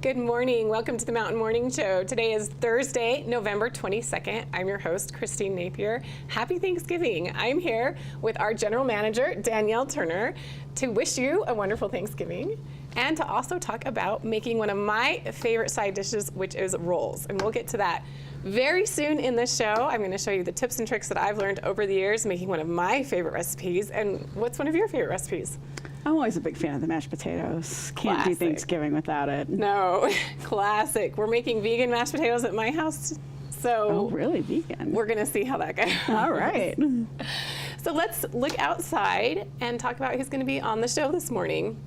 Good morning. Welcome to the Mountain Morning Show. Today is Thursday, November 22nd. I'm your host, Christine Napier. Happy Thanksgiving. I'm here with our general manager, Danielle Turner, to wish you a wonderful Thanksgiving and to also talk about making one of my favorite side dishes, which is rolls. And we'll get to that very soon in this show. I'm going to show you the tips and tricks that I've learned over the years making one of my favorite recipes. And what's one of your favorite recipes? I'm always a big fan of the mashed potatoes. Can't do Thanksgiving without it. No, classic. We're making vegan mashed potatoes at my house. So oh, really? Vegan? We're going to see how that goes. All right. So let's look outside and talk about who's going to be on the show this morning.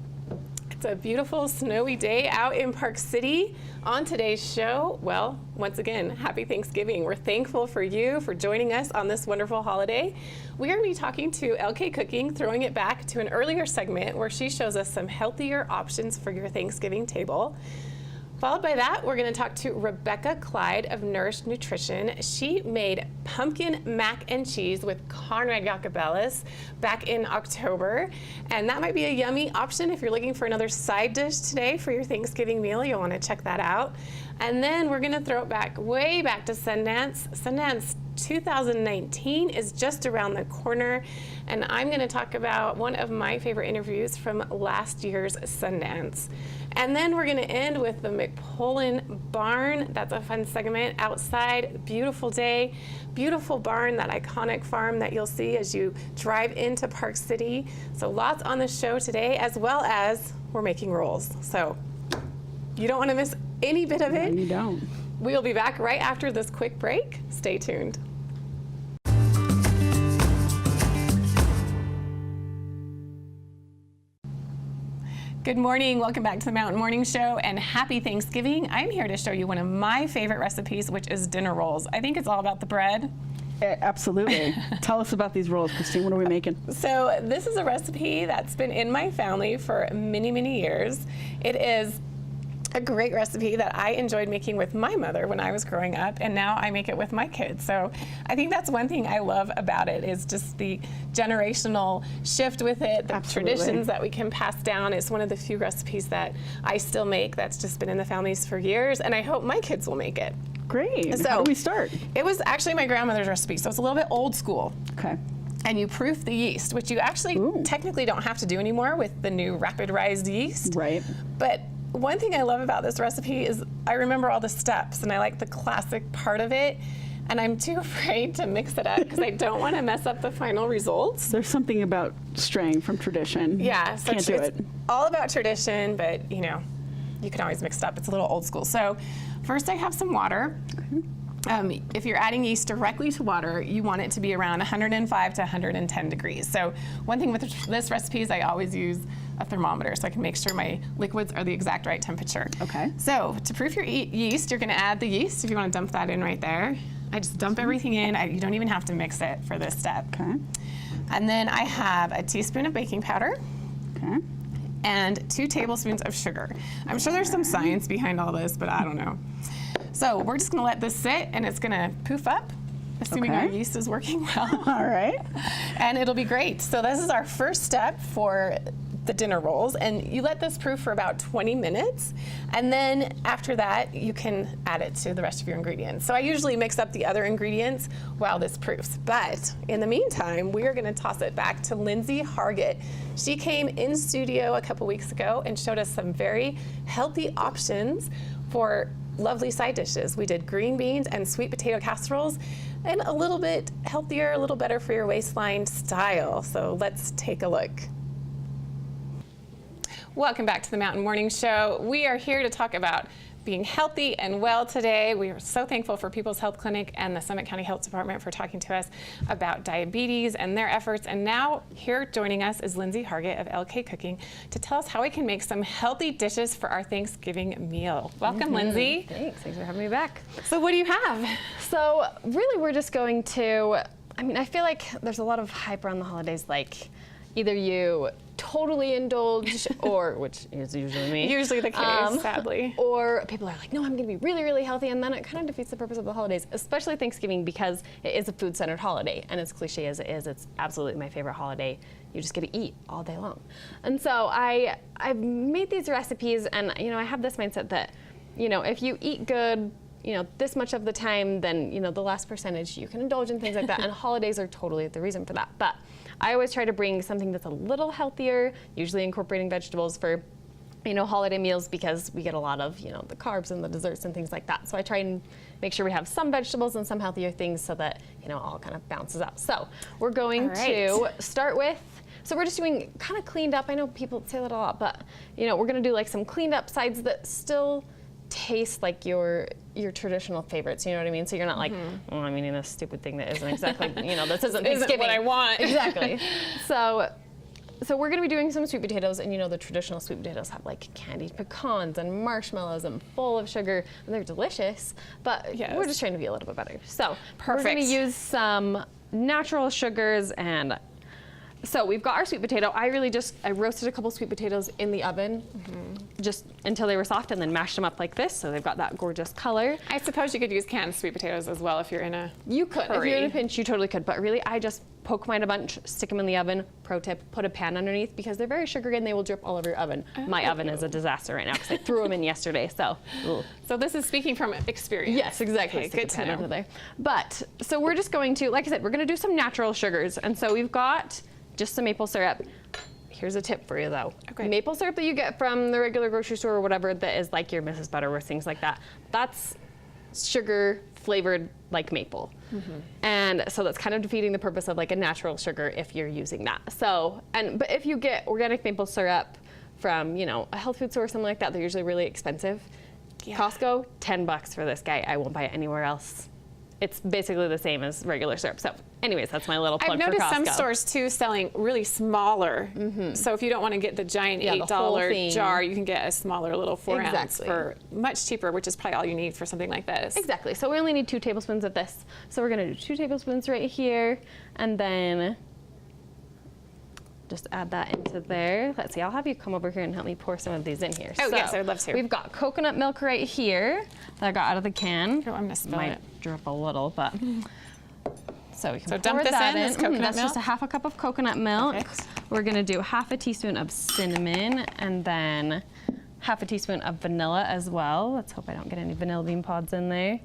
It's a beautiful snowy day out in Park City. On today's show, well, once again, happy Thanksgiving. We're thankful for you for joining us on this wonderful holiday. We are going to be talking to LK Cooking, throwing it back to an earlier segment where she shows us some healthier options for your Thanksgiving table. Followed by that, we're going to talk to Rebecca Clyde of Nourished Nutrition. She made pumpkin mac and cheese with Conrad Jacobellis back in October. And that might be a yummy option if you're looking for another side dish today for your Thanksgiving meal. You'll want to check that out. And then we're going to throw it back, way back to Sundance. Sundance 2019 is just around the corner. And I'm going to talk about one of my favorite interviews from last year's Sundance. And then we're going to end with the McPullen Barn. That's a fun segment outside. Beautiful day, beautiful barn, that iconic farm that you'll see as you drive into Park City. So lots on the show today, as well as we're making rolls. So you don't want to miss any bit of it. No, you don't. We'll be back right after this quick break. Stay tuned. Good morning. Welcome back to the Mountain Morning Show and happy Thanksgiving. I'm here to show you one of my favorite recipes, which is dinner rolls. I think it's all about the bread. Absolutely. Tell us about these rolls, Christine. What are we making? So this is a recipe that's been in my family for many, many years. It is a great recipe that I enjoyed making with my mother when I was growing up, and now I make it with my kids. So I think that's one thing I love about it, is just the generational shift with it, the traditions that we can pass down. It's one of the few recipes that I still make that's just been in the families for years, and I hope my kids will make it. Great. So how do we start? It was actually my grandmother's recipe, so it's a little bit old school. Okay. And you proof the yeast, which you actually technically don't have to do anymore with the new rapid rise yeast. Right. But one thing I love about this recipe is I remember all the steps, and I like the classic part of it, and I'm too afraid to mix it up because I don't want to mess up the final results. There's something about straying from tradition. Yeah, so Can't do it. All about tradition, but you know, you can always mix it up. It's a little old school. So first I have some water. Okay. If you're adding yeast directly to water, you want it to be around 105 to 110 degrees. So one thing with this recipe is I always use a thermometer so I can make sure my liquids are the exact right temperature. Okay. So to proof your yeast, you're going to add the yeast. If you want to dump that in right there, I just dump everything in. You don't even have to mix it for this step. Okay. And then I have a teaspoon of baking powder. Okay. And 2 tablespoons of sugar. I'm sure there's some science behind all this, but I don't know. So we're just going to let this sit, and it's going to poof up, assuming our yeast is working well. All right. And it'll be great. So this is our first step for the dinner rolls, and you let this proof for about 20 minutes, and then after that you can add it to the rest of your ingredients. So I usually mix up the other ingredients while this proofs, but in the meantime we are going to toss it back to Lindsay Hargett. She came in studio a couple weeks ago and showed us some very healthy options for lovely side dishes. We did green beans and sweet potato casseroles, and a little bit healthier, a little better for your waistline style. So let's take a look. Welcome back to the Mountain Morning Show. We are here to talk about being healthy and well today. We are so thankful for People's Health Clinic and the Summit County Health Department for talking to us about diabetes and their efforts. And now here joining us is Lindsay Hargett of LK Cooking to tell us how we can make some healthy dishes for our Thanksgiving meal. Welcome, Lindsay. Thanks for having me back. So what do you have? So really we're just going to, I feel like there's a lot of hype around the holidays, like either you totally indulge, or, which is usually me. Usually the case, sadly. Or people are like, no, I'm going to be really, really healthy, and then it kind of defeats the purpose of the holidays, especially Thanksgiving, because it is a food-centered holiday, and as cliche as it is, it's absolutely my favorite holiday. You just get to eat all day long. And so I've made these recipes, and I have this mindset that you know, if you eat good, you know, this much of the time, then, you know, the last percentage you can indulge in things like that. And holidays are totally the reason for that. But I always try to bring something that's a little healthier, usually incorporating vegetables for, you know, holiday meals, because we get a lot of, you know, the carbs and the desserts and things like that. So I try and make sure we have some vegetables and some healthier things so that, you know, all kind of bounces out. So we're going to start with, so we're just doing kind of cleaned up. I know people say that a lot, but, you know, we're going to do like some cleaned up sides that still taste like your traditional favorites, you know what I mean? So you're not like, oh, I'm eating a stupid thing that isn't exactly, you know, this isn't Thanksgiving. What I want. Exactly. So we're going to be doing some sweet potatoes, and you know the traditional sweet potatoes have like candied pecans and marshmallows and full of sugar, and they're delicious, but we're just trying to be a little bit better. So we're going to use some natural sugars, and so we've got our sweet potato. I roasted a couple sweet potatoes in the oven just until they were soft, and then mashed them up like this, so they've got that gorgeous color. I suppose you could use canned sweet potatoes as well if you're in a You could. hurry. If you're in a pinch, you totally could. But really, I just poke mine a bunch, stick them in the oven. Pro tip, put a pan underneath, because they're very sugary and they will drip all over your oven. My oven is a disaster right now because I threw them in yesterday, so. So this is speaking from experience. Yes, exactly. Okay, Stick good a to pan know. under there. But, so we're just going to, like I said, we're going to do some natural sugars. And so we've got just some maple syrup. Here's a tip for you though. Okay. Maple syrup that you get from the regular grocery store or whatever that is like your Mrs. Butterworth, things like that, that's sugar flavored like maple. And so that's kind of defeating the purpose of like a natural sugar if you're using that. So, but if you get organic maple syrup from, you know, a health food store or something like that, they're usually really expensive. Costco, $10 for this guy. I won't buy it anywhere else. It's basically the same as regular syrup. So anyways, that's my little plug for Costco. I've noticed some stores too selling really smaller. So if you don't want to get the giant $8 jar, you can get a smaller little 4 ounce for much cheaper, which is probably all you need for something like this. Exactly. So we only need 2 tablespoons of this. So we're going to do 2 tablespoons right here, and then just add that into there. Let's see, I'll have you come over here and help me pour some of these in here. Oh, yes, I would love to. We've got coconut milk right here that I got out of the can. Oh, I'm gonna spill Might it. drip a little, but. So we can So pour dump this that in, this coconut That's milk? just a half a cup of coconut milk. Perfect. We're gonna do half a teaspoon of cinnamon, and then half a teaspoon of vanilla as well. Let's hope I don't get any vanilla bean pods in there.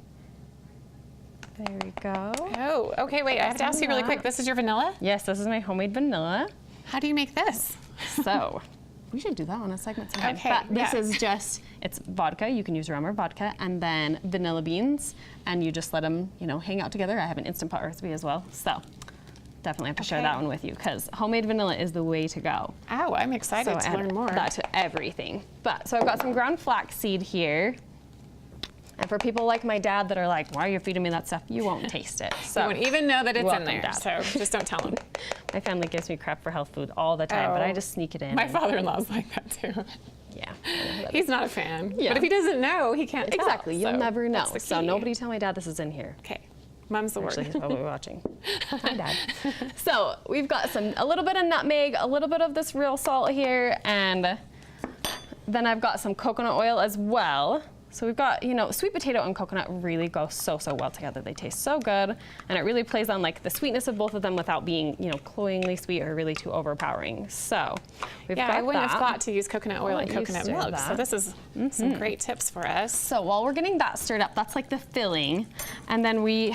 There we go. Oh, okay, wait, I have to ask you really quick. This is your vanilla? Yes, this is my homemade vanilla. How do you make this? So we should do that on a segment sometime. Okay, But this is just, it's vodka. You can use rum or vodka, and then vanilla beans, and you just let them, you know, hang out together. I have an Instant Pot recipe as well, so definitely have to share that one with you, because homemade vanilla is the way to go. Oh, I'm excited to add learn more. that to everything. But so I've got some ground flaxseed here. And for people like my dad that are like, why are you feeding me that stuff? You won't taste it. So You won't even know that it's in welcome, there, Dad. so just don't tell him. My family gives me crap for health food all the time, but I Oh. just sneak it in. My and- father-in-law's like that too. Yeah. He's not a fan. Yeah. But if he doesn't know, he can't tell. Exactly. You'll so never know. that's the So key. nobody tell my dad this is in here. Okay. Mom's the Actually, word. he's probably watching. Hi, Dad. So we've got a little bit of nutmeg, a little bit of this real salt here, and then I've got some coconut oil as well. So we've got, you know, sweet potato and coconut really go so well together. They taste so good, and it really plays on like the sweetness of both of them without being, you know, cloyingly sweet or really too overpowering. So we've Yeah, got I wouldn't that. have thought to use coconut oil I'll and let you coconut stir milk. that. So this is some great tips for us. So while we're getting that stirred up, that's like the filling. And then we're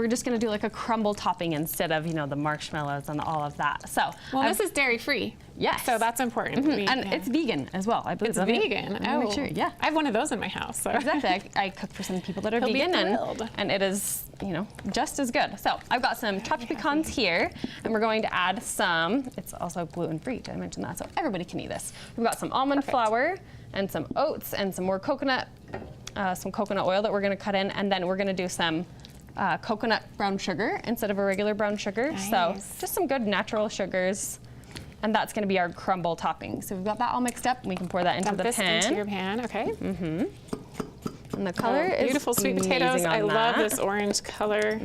just gonna do like a crumble topping instead of, you know, the marshmallows and all of that. So, Well, this is dairy-free. yes. So that's important. And it's vegan as well, I believe. It's isn't it? vegan. I wanna make sure, yeah. I have one of those in my house. So. Exactly. I cook for some people that are He'll be vegan, thrilled. and it is, you know, just as good. So I've got some chopped pecans here, and we're going to add some. It's also gluten-free. Did I mention that? So everybody can eat this. We've got some almond flour and some oats and some more coconut, some coconut oil that we're going to cut in, and then we're going to do some coconut brown sugar instead of a regular brown sugar. So Nice. just some good natural sugars. And that's going to be our crumble topping. So we've got that all mixed up, and we can pour that into Dump the this pan. into your pan, okay? And the color is Beautiful sweet potatoes. amazing on I love that. this orange color.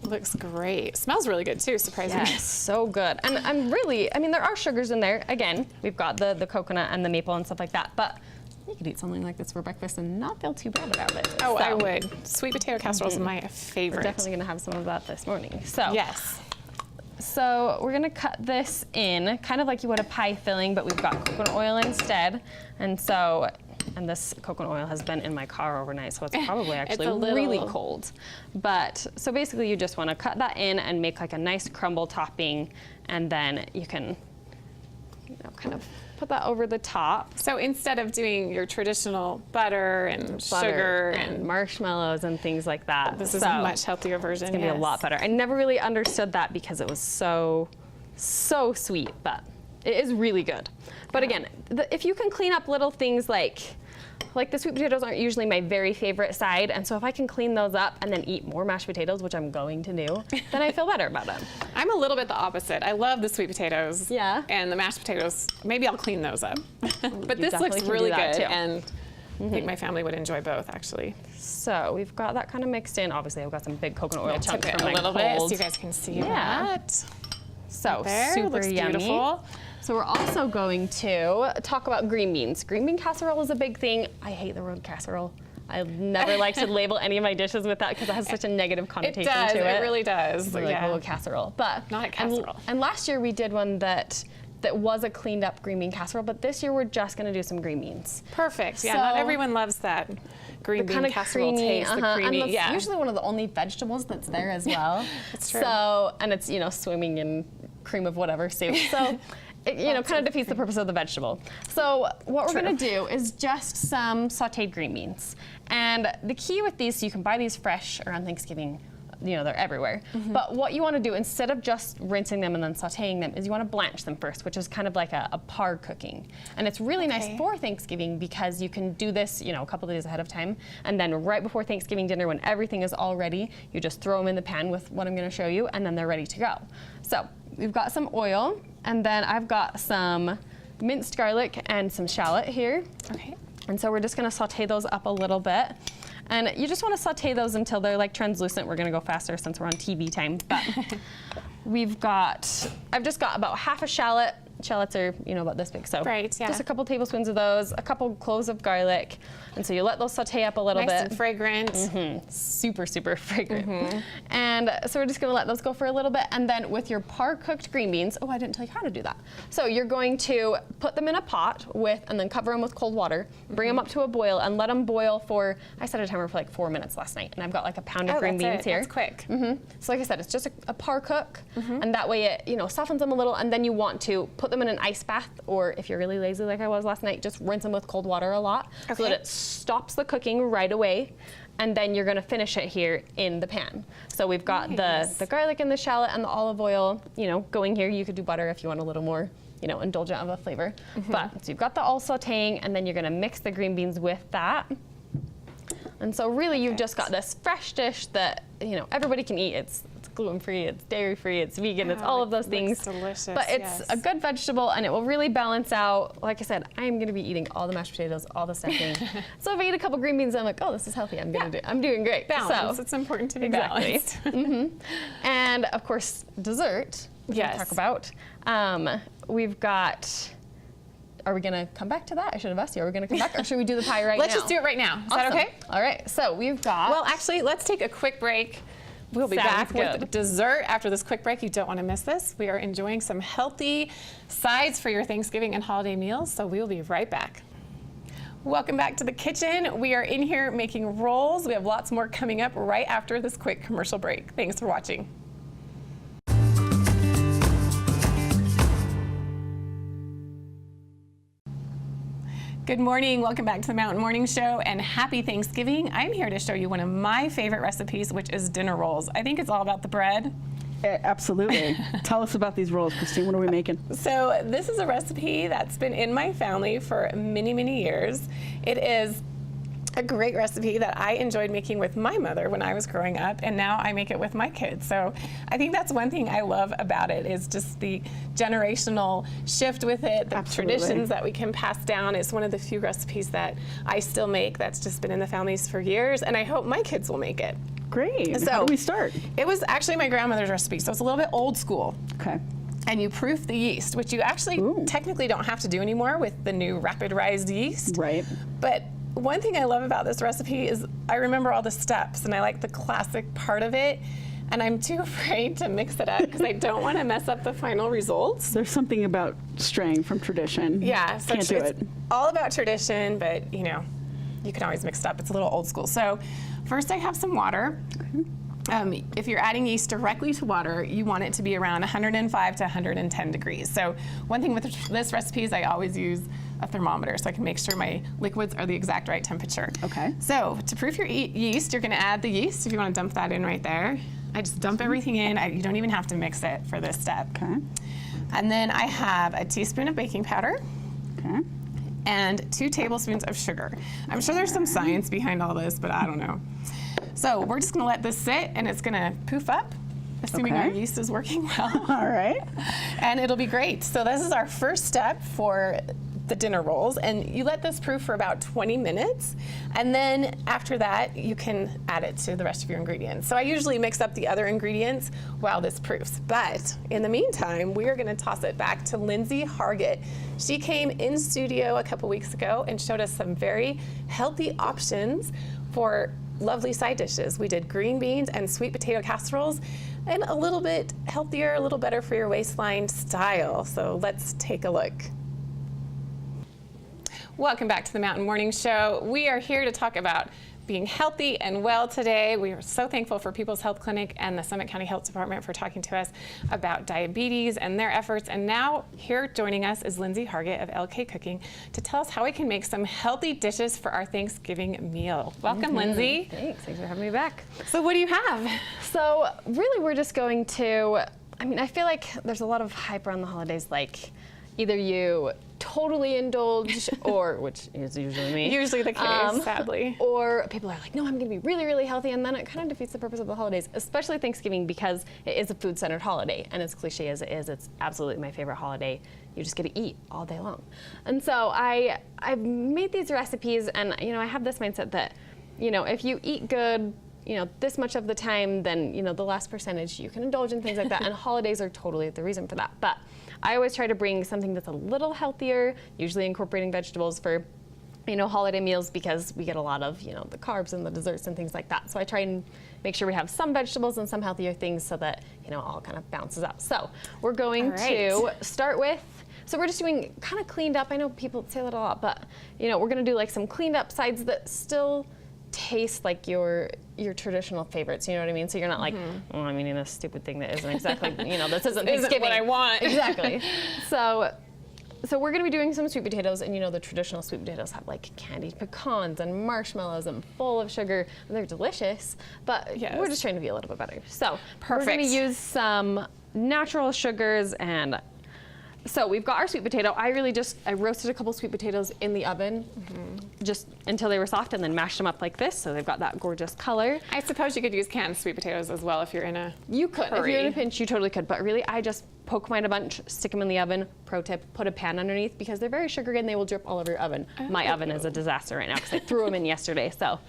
Looks great. Smells really good too, surprisingly. Yes, so good. And really, I mean, there are sugars in there. Again, we've got the coconut and the maple and stuff like that, but you could eat something like this for breakfast and not feel too bad about it. Oh, So, I would. Sweet potato casserole is my We're favorite. definitely gonna have some of that this morning. So, Yes. so we're gonna cut this in, kind of like you would a pie filling, but we've got coconut oil instead. And so And this coconut oil has been in my car overnight, so it's probably actually a little- really cold. But so basically you just want to cut that in and make like a nice crumble topping, and then you can, you know, kind of put that over the top. So instead of doing your traditional butter and sugar and marshmallows and things like that. this is a much healthier version. It's gonna be a lot better. I never really understood that because it was so sweet, but it is really good. But again, if you can clean up little things like the sweet potatoes aren't usually my very favorite side, and so if I can clean those up and then eat more mashed potatoes, which I'm going to do, then I feel better about it. I'm a little bit the opposite. I love the sweet potatoes. Yeah. And the mashed potatoes. Maybe I'll clean those up. But You this definitely looks can do really that good, too. and I think my family would enjoy both, actually. So we've got that kind of mixed in. Obviously, I've got some big coconut oil Tip chunks it from a my little bit so cold. you guys can see Yeah. that. So There, super looks yummy. beautiful. So we're also going to talk about green beans. Green bean casserole is a big thing. I hate the word casserole. I never like to label any of my dishes with that because it has such a negative It connotation does. to it. It really does. We're like, oh, casserole. But Not a casserole. And last year we did one that was a cleaned up green bean casserole, but this year we're just going to do some green beans. Perfect. Yeah, So- not everyone loves that green bean Kind of casserole creamy, taste. The creamy, and that's yeah. usually one of the only vegetables that's there as well. That's true. So, and it's, you know, swimming in cream of whatever soup. So, it, you know, kind of defeats the purpose of the vegetable. So, what we're True. going to do is just some sautéed green beans. And the key with these, so you can buy these fresh around Thanksgiving. You know, they're everywhere. But what you want to do, instead of just rinsing them and then sautéing them, is you want to blanch them first, which is kind of like a par cooking. And it's really nice for Thanksgiving because you can do this, you know, a couple days ahead of time. And then right before Thanksgiving dinner, when everything is all ready, you just throw them in the pan with what I'm going to show you, and then they're ready to go. So we've got some oil, and then I've got some minced garlic and some shallot here. Okay. And so we're just going to sauté those up a little bit. And you just want to sauté those until they're like translucent. We're going to go faster since we're on TV time. But I've just got about half a shallot. Shallots are, you know, about this big. So Right, yeah. just a couple tablespoons of those, a couple cloves of garlic. And so you let those sauté up a little Nice bit. and fragrant. Super, super fragrant. And so we're just gonna let those go for a little bit. And then with your par cooked green beans, oh, I didn't tell you how to do that. So you're going to put them in a pot and then cover them with cold water, bring them up to a boil and let them boil for, I set a timer for like 4 minutes last night. And I've got like a pound of Oh, green that's beans it. here. That's quick. So like I said, it's just a par cook, and that way it, you know, softens them a little, and then you want to put them in an ice bath, or if you're really lazy like I was last night, just rinse them with cold water a lot so that Okay. it stops the cooking right away, and then you're gonna finish it here in the pan. So we've got Nice. the garlic and the shallot and the olive oil, you know, going here. You could do butter if you want a little more, you know, indulgent of a flavor. But so you've got the all sauteing, and then you're gonna mix the green beans with that. And so really you've just got this fresh dish that, you know, everybody can eat. It's gluten-free, it's dairy-free, it's vegan, it's Wow, all it of those things. looks delicious, But it's yes. a good vegetable, and it will really balance out. Like I said, I am gonna be eating all the mashed potatoes, all the stuffing. So if I eat a couple green beans, I'm like, oh, this is healthy. I'm doing great. Balance. So, It's important to be Exactly. balanced. and of course, dessert. Which Yes. we'll talk about. We've got. Are we gonna come back to that? I should have asked you. Are we gonna come back, or should we do the pie right Let's now? just do it right now. Is that Awesome. okay? All right. So we've got. Well, actually, let's take a quick break. We'll be Sounds back with good. dessert after this quick break. You don't want to miss this. We are enjoying some healthy sides for your Thanksgiving and holiday meals, so we will be right back. Welcome back to the kitchen. We are in here making rolls. We have lots more coming up right after this quick commercial break. Thanks for watching. Good morning. Welcome back to the Mountain Morning Show and happy Thanksgiving. I'm here to show you one of my favorite recipes, which is dinner rolls. I think it's all about the bread. Absolutely. Tell us about these rolls, Christine. What are we making? So this is a recipe that's been in my family for many, many years. It is a great recipe that I enjoyed making with my mother when I was growing up, and now I make it with my kids. So I think that's one thing I love about it is just the generational shift with it, the Absolutely. traditions that we can pass down. It's one of the few recipes that I still make that's just been in the families for years, and I hope my kids will make it. Great. So- How do we start? It was actually my grandmother's recipe, so it's a little bit old school. Okay. And you proof the yeast, which you actually Ooh. technically don't have to do anymore with the new rapid rise yeast. Right. But one thing I love about this recipe is I remember all the steps, and I like the classic part of it and I'm too afraid to mix it up because I don't want to mess up the final results. There's something about straying from tradition. Yeah, so Can't do it's it. all about tradition, but you know, you can always mix it up. It's a little old school. So first I have some water. If you're adding yeast directly to water, you want it to be around 105 to 110 degrees. So one thing with this recipe is I always use a thermometer so I can make sure my liquids are the exact right temperature. Okay. So to proof your yeast, you're gonna add the yeast. If you wanna dump that in right there. I just dump everything in. You don't even have to mix it for this step. Okay. And then I have a teaspoon of baking powder. Okay. And 2 tablespoons of sugar. I'm sure there's some science behind all this, but I don't know. So we're just gonna let this sit and it's gonna poof up, assuming Okay. our yeast is working well. All right. And it'll be great. So this is our first step for the dinner rolls, and you let this proof for about 20 minutes, and then after that you can add it to the rest of your ingredients. So I usually mix up the other ingredients while this proofs, but in the meantime we are going to toss it back to Lindsay Hargett. She came in studio a couple weeks ago and showed us some very healthy options for lovely side dishes. We did green beans and sweet potato casseroles, and a little bit healthier, a little better for your waistline style. So let's take a look. Welcome back to the Mountain Morning Show. We are here to talk about being healthy and well today. We are so thankful for People's Health Clinic and the Summit County Health Department for talking to us about diabetes and their efforts. And now here joining us is Lindsay Hargett of LK Cooking to tell us how we can make some healthy dishes for our Thanksgiving meal. Welcome, Lindsay. Thanks for having me back. So what do you have? So really we're just going to, I feel like there's a lot of hype around the holidays, like either you totally indulge, or, which is usually me. Usually the case, sadly. Or people are like, no, I'm gonna be really, really healthy, and then it kind of defeats the purpose of the holidays, especially Thanksgiving, because it is a food-centered holiday, and as cliche as it is, it's absolutely my favorite holiday. You just get to eat all day long. And so I've made these recipes, and I have this mindset that, if you eat good, this much of the time, then, the last percentage, you can indulge in things like that, and holidays are totally the reason for that. But I always try to bring something that's a little healthier, usually incorporating vegetables for, holiday meals, because we get a lot of, the carbs and the desserts and things like that. So I try and make sure we have some vegetables and some healthier things so that, all kind of bounces out. So we're going to start with, so we're just doing kind of cleaned up. I know people say that a lot, but, we're gonna do like some cleaned up sides that still taste like your traditional favorites, you know what I mean? So you're not like, oh, I'm eating this stupid thing that isn't exactly, this isn't Thanksgiving. What I want. Exactly. So we're gonna be doing some sweet potatoes, and the traditional sweet potatoes have like candied pecans and marshmallows and full of sugar, and they're delicious, but we're just trying to be a little bit better. So we're gonna use some natural sugars, and so we've got our sweet potato. I roasted a couple sweet potatoes in the oven, just until they were soft, and then mashed them up like this, so they've got that gorgeous color. I suppose you could use canned sweet potatoes as well if you're in a You could. hurry. If you're in a pinch, you totally could. But really, I just poke mine a bunch, stick them in the oven. Pro tip, put a pan underneath, because they're very sugary and they will drip all over your oven. My oven is a disaster right now because I threw them in yesterday, so.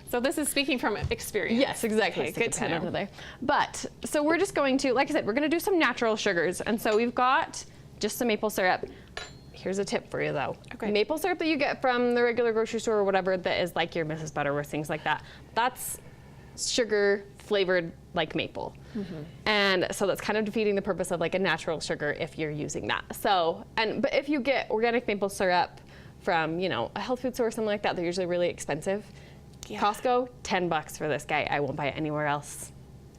So this is speaking from experience. Yes, exactly. Okay, Stick good the to pan know. under there. But, so we're just going to, like I said, we're gonna do some natural sugars. And so we've got just some maple syrup. Here's a tip for you though. Okay. Maple syrup that you get from the regular grocery store or whatever that is like your Mrs. Butterworth, things like that, that's sugar flavored like maple. And so that's kind of defeating the purpose of like a natural sugar if you're using that. So, but if you get organic maple syrup from, a health food store or something like that, they're usually really expensive. Yeah. Costco, $10 for this guy. I won't buy it anywhere else.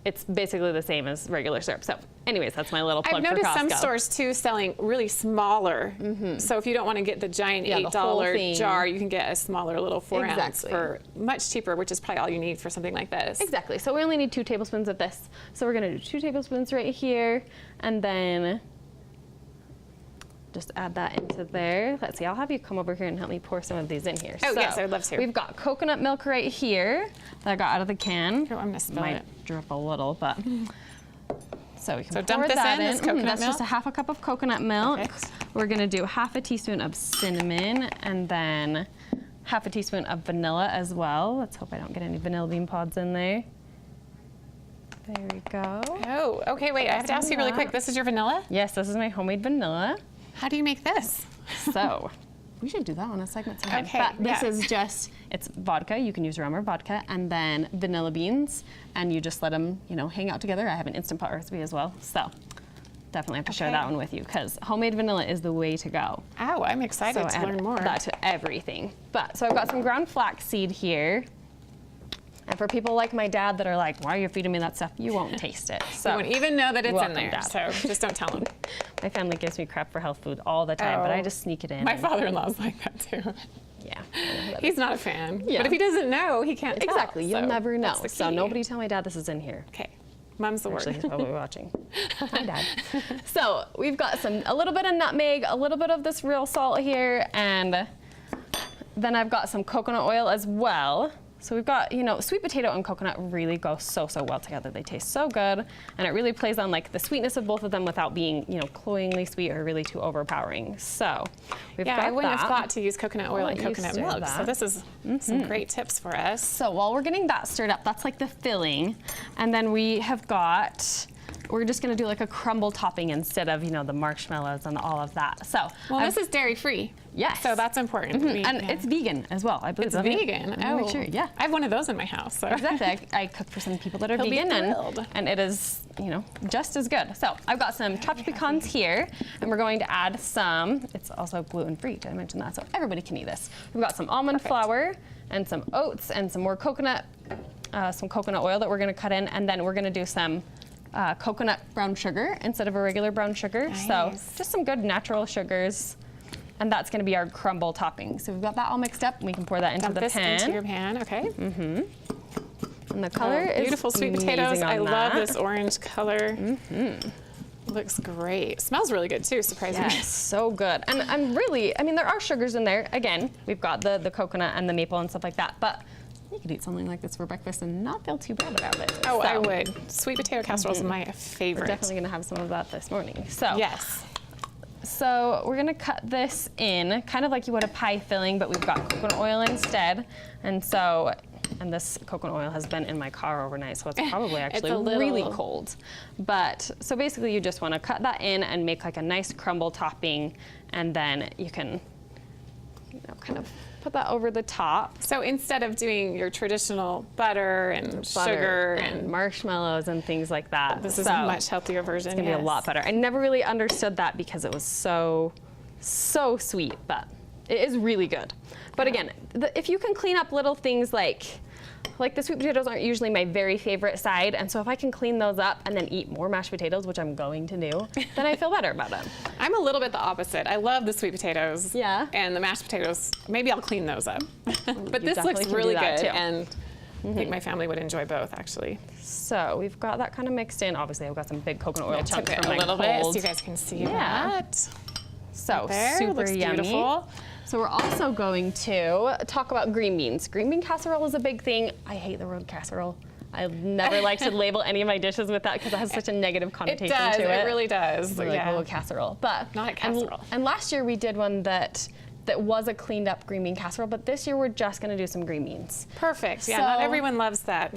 It's basically the same as regular syrup. So anyways, that's my little plug I've noticed for Costco. some stores too selling really smaller. So if you don't want to get the giant the whole $8 thing. jar, you can get a smaller little 4-ounce Exactly. for much cheaper, which is probably all you need for something like this. Exactly. So we only need 2 tablespoons of this. So we're gonna do 2 tablespoons right here, and then just add that into there. Let's see, I'll have you come over here and help me pour some of these in here. Oh, So yes, I'd love to. We've got coconut milk right here that I got out of the can. Oh, I'm gonna spill Might it. drip a little, but. So we can So pour dump this that in, this coconut That's just a milk? half a cup of coconut milk. Perfect. We're gonna do half a teaspoon of cinnamon, and then half a teaspoon of vanilla as well. Let's hope I don't get any vanilla bean pods in there. There we go. Oh, okay, wait, I have to ask you really quick. This is your vanilla? Yes, this is my homemade vanilla. How do you make this? So We should do that on a segment sometime. Okay, But this yeah. is just, it's vodka. You can use rum or vodka, and then vanilla beans, and you just let them, hang out together. I have an Instant Pot recipe as well, so definitely have to share Okay. that one with you because homemade vanilla is the way to go. Oh, I'm excited to add learn more. that to everything. So I've got some ground flaxseed here. And for people like my dad that are like, why are you feeding me that stuff? You won't taste it. So You won't even know that it's welcome, in there, Dad. so just don't tell them. my family gives me crap for health food all the time, but I Oh. just sneak it in. My and- father-in-law's like that too. Yeah. He's not a fan. Yeah. But if he doesn't know, he can't tell. Exactly. You'll so never know. that's the So key. nobody tell my dad this is in here. Okay. Mom's the Actually, word. he's probably watching. Hi, Dad. So we've got a little bit of nutmeg, a little bit of this real salt here, and then I've got some coconut oil as well. So we've got, sweet potato and coconut really go so well together. They taste so good, and it really plays on like the sweetness of both of them without being, cloyingly sweet or really too overpowering. So we've Yeah, got I wouldn't that. have thought to use coconut oil I'll and let you coconut stir milk. that. So this is some great tips for us. So while we're getting that stirred up, that's like the filling. And then we're just gonna do like a crumble topping instead of, the marshmallows and all of that. So, Well, this is dairy-free. Yes. So that's important. and it's vegan as well, I believe. It's isn't it? vegan. Let me make sure, yeah. I have one of those in my house. So. Exactly. I cook for some people that are He'll be vegan, thrilled. and it is, just as good. So I've got some chopped pecans here, and we're going to add some. It's also gluten-free. Did I mention that? So everybody can eat this. We've got some almond flour and some oats and some more coconut oil that we're going to cut in, and then we're going to do some coconut brown sugar instead of a regular brown sugar. So Nice. just some good natural sugars. And that's going to be our crumble topping. So we've got that all mixed up, and we can pour that into Dump the this pan. into your pan, okay? And the color is Beautiful sweet potatoes. amazing on I love that. this orange color. Looks great. Smells really good too, surprisingly. Yes, so good. And really, there are sugars in there. Again, we've got the coconut and the maple and stuff like that, but you could eat something like this for breakfast and not feel too bad about it. Oh, I So, would. Sweet potato casserole is my We're favorite. definitely gonna have some of that this morning. So, Yes. so we're gonna cut this in kind of like you would a pie filling, but we've got coconut oil instead. And this coconut oil has been in my car overnight, so it's probably actually really little- cold. But so basically you just want to cut that in and make like a nice crumble topping, and then you can kind of put that over the top. So instead of doing your traditional butter and sugar and marshmallows and things like that. this is So a much healthier version. it's gonna be a lot better. I never really understood that because it was so sweet, but it is really good. But again, if you can clean up little things like the sweet potatoes aren't usually my very favorite side, and so if I can clean those up and then eat more mashed potatoes, which I'm going to do, then I feel better about it. I'm a little bit the opposite. I love the sweet potatoes. Yeah. And the mashed potatoes, maybe I'll clean those up. But You this definitely looks can do really that, good, too. and I think my family would enjoy both, actually. So we've got that kind of mixed in. Obviously, I've got some big coconut oil Tip chunks it from a my little bit cold. so you guys can see Yeah. that. So There, super looks yummy. beautiful. So we're also going to talk about green beans. Green bean casserole is a big thing. I hate the word casserole. I never like to label any of my dishes with that because it has such a negative It connotation does. to it. It really does. We're like, Yeah. oh, casserole. But Not a casserole. And last year we did one that was a cleaned up green bean casserole, but this year we're just going to do some green beans. Perfect. Yeah, not So- everyone loves that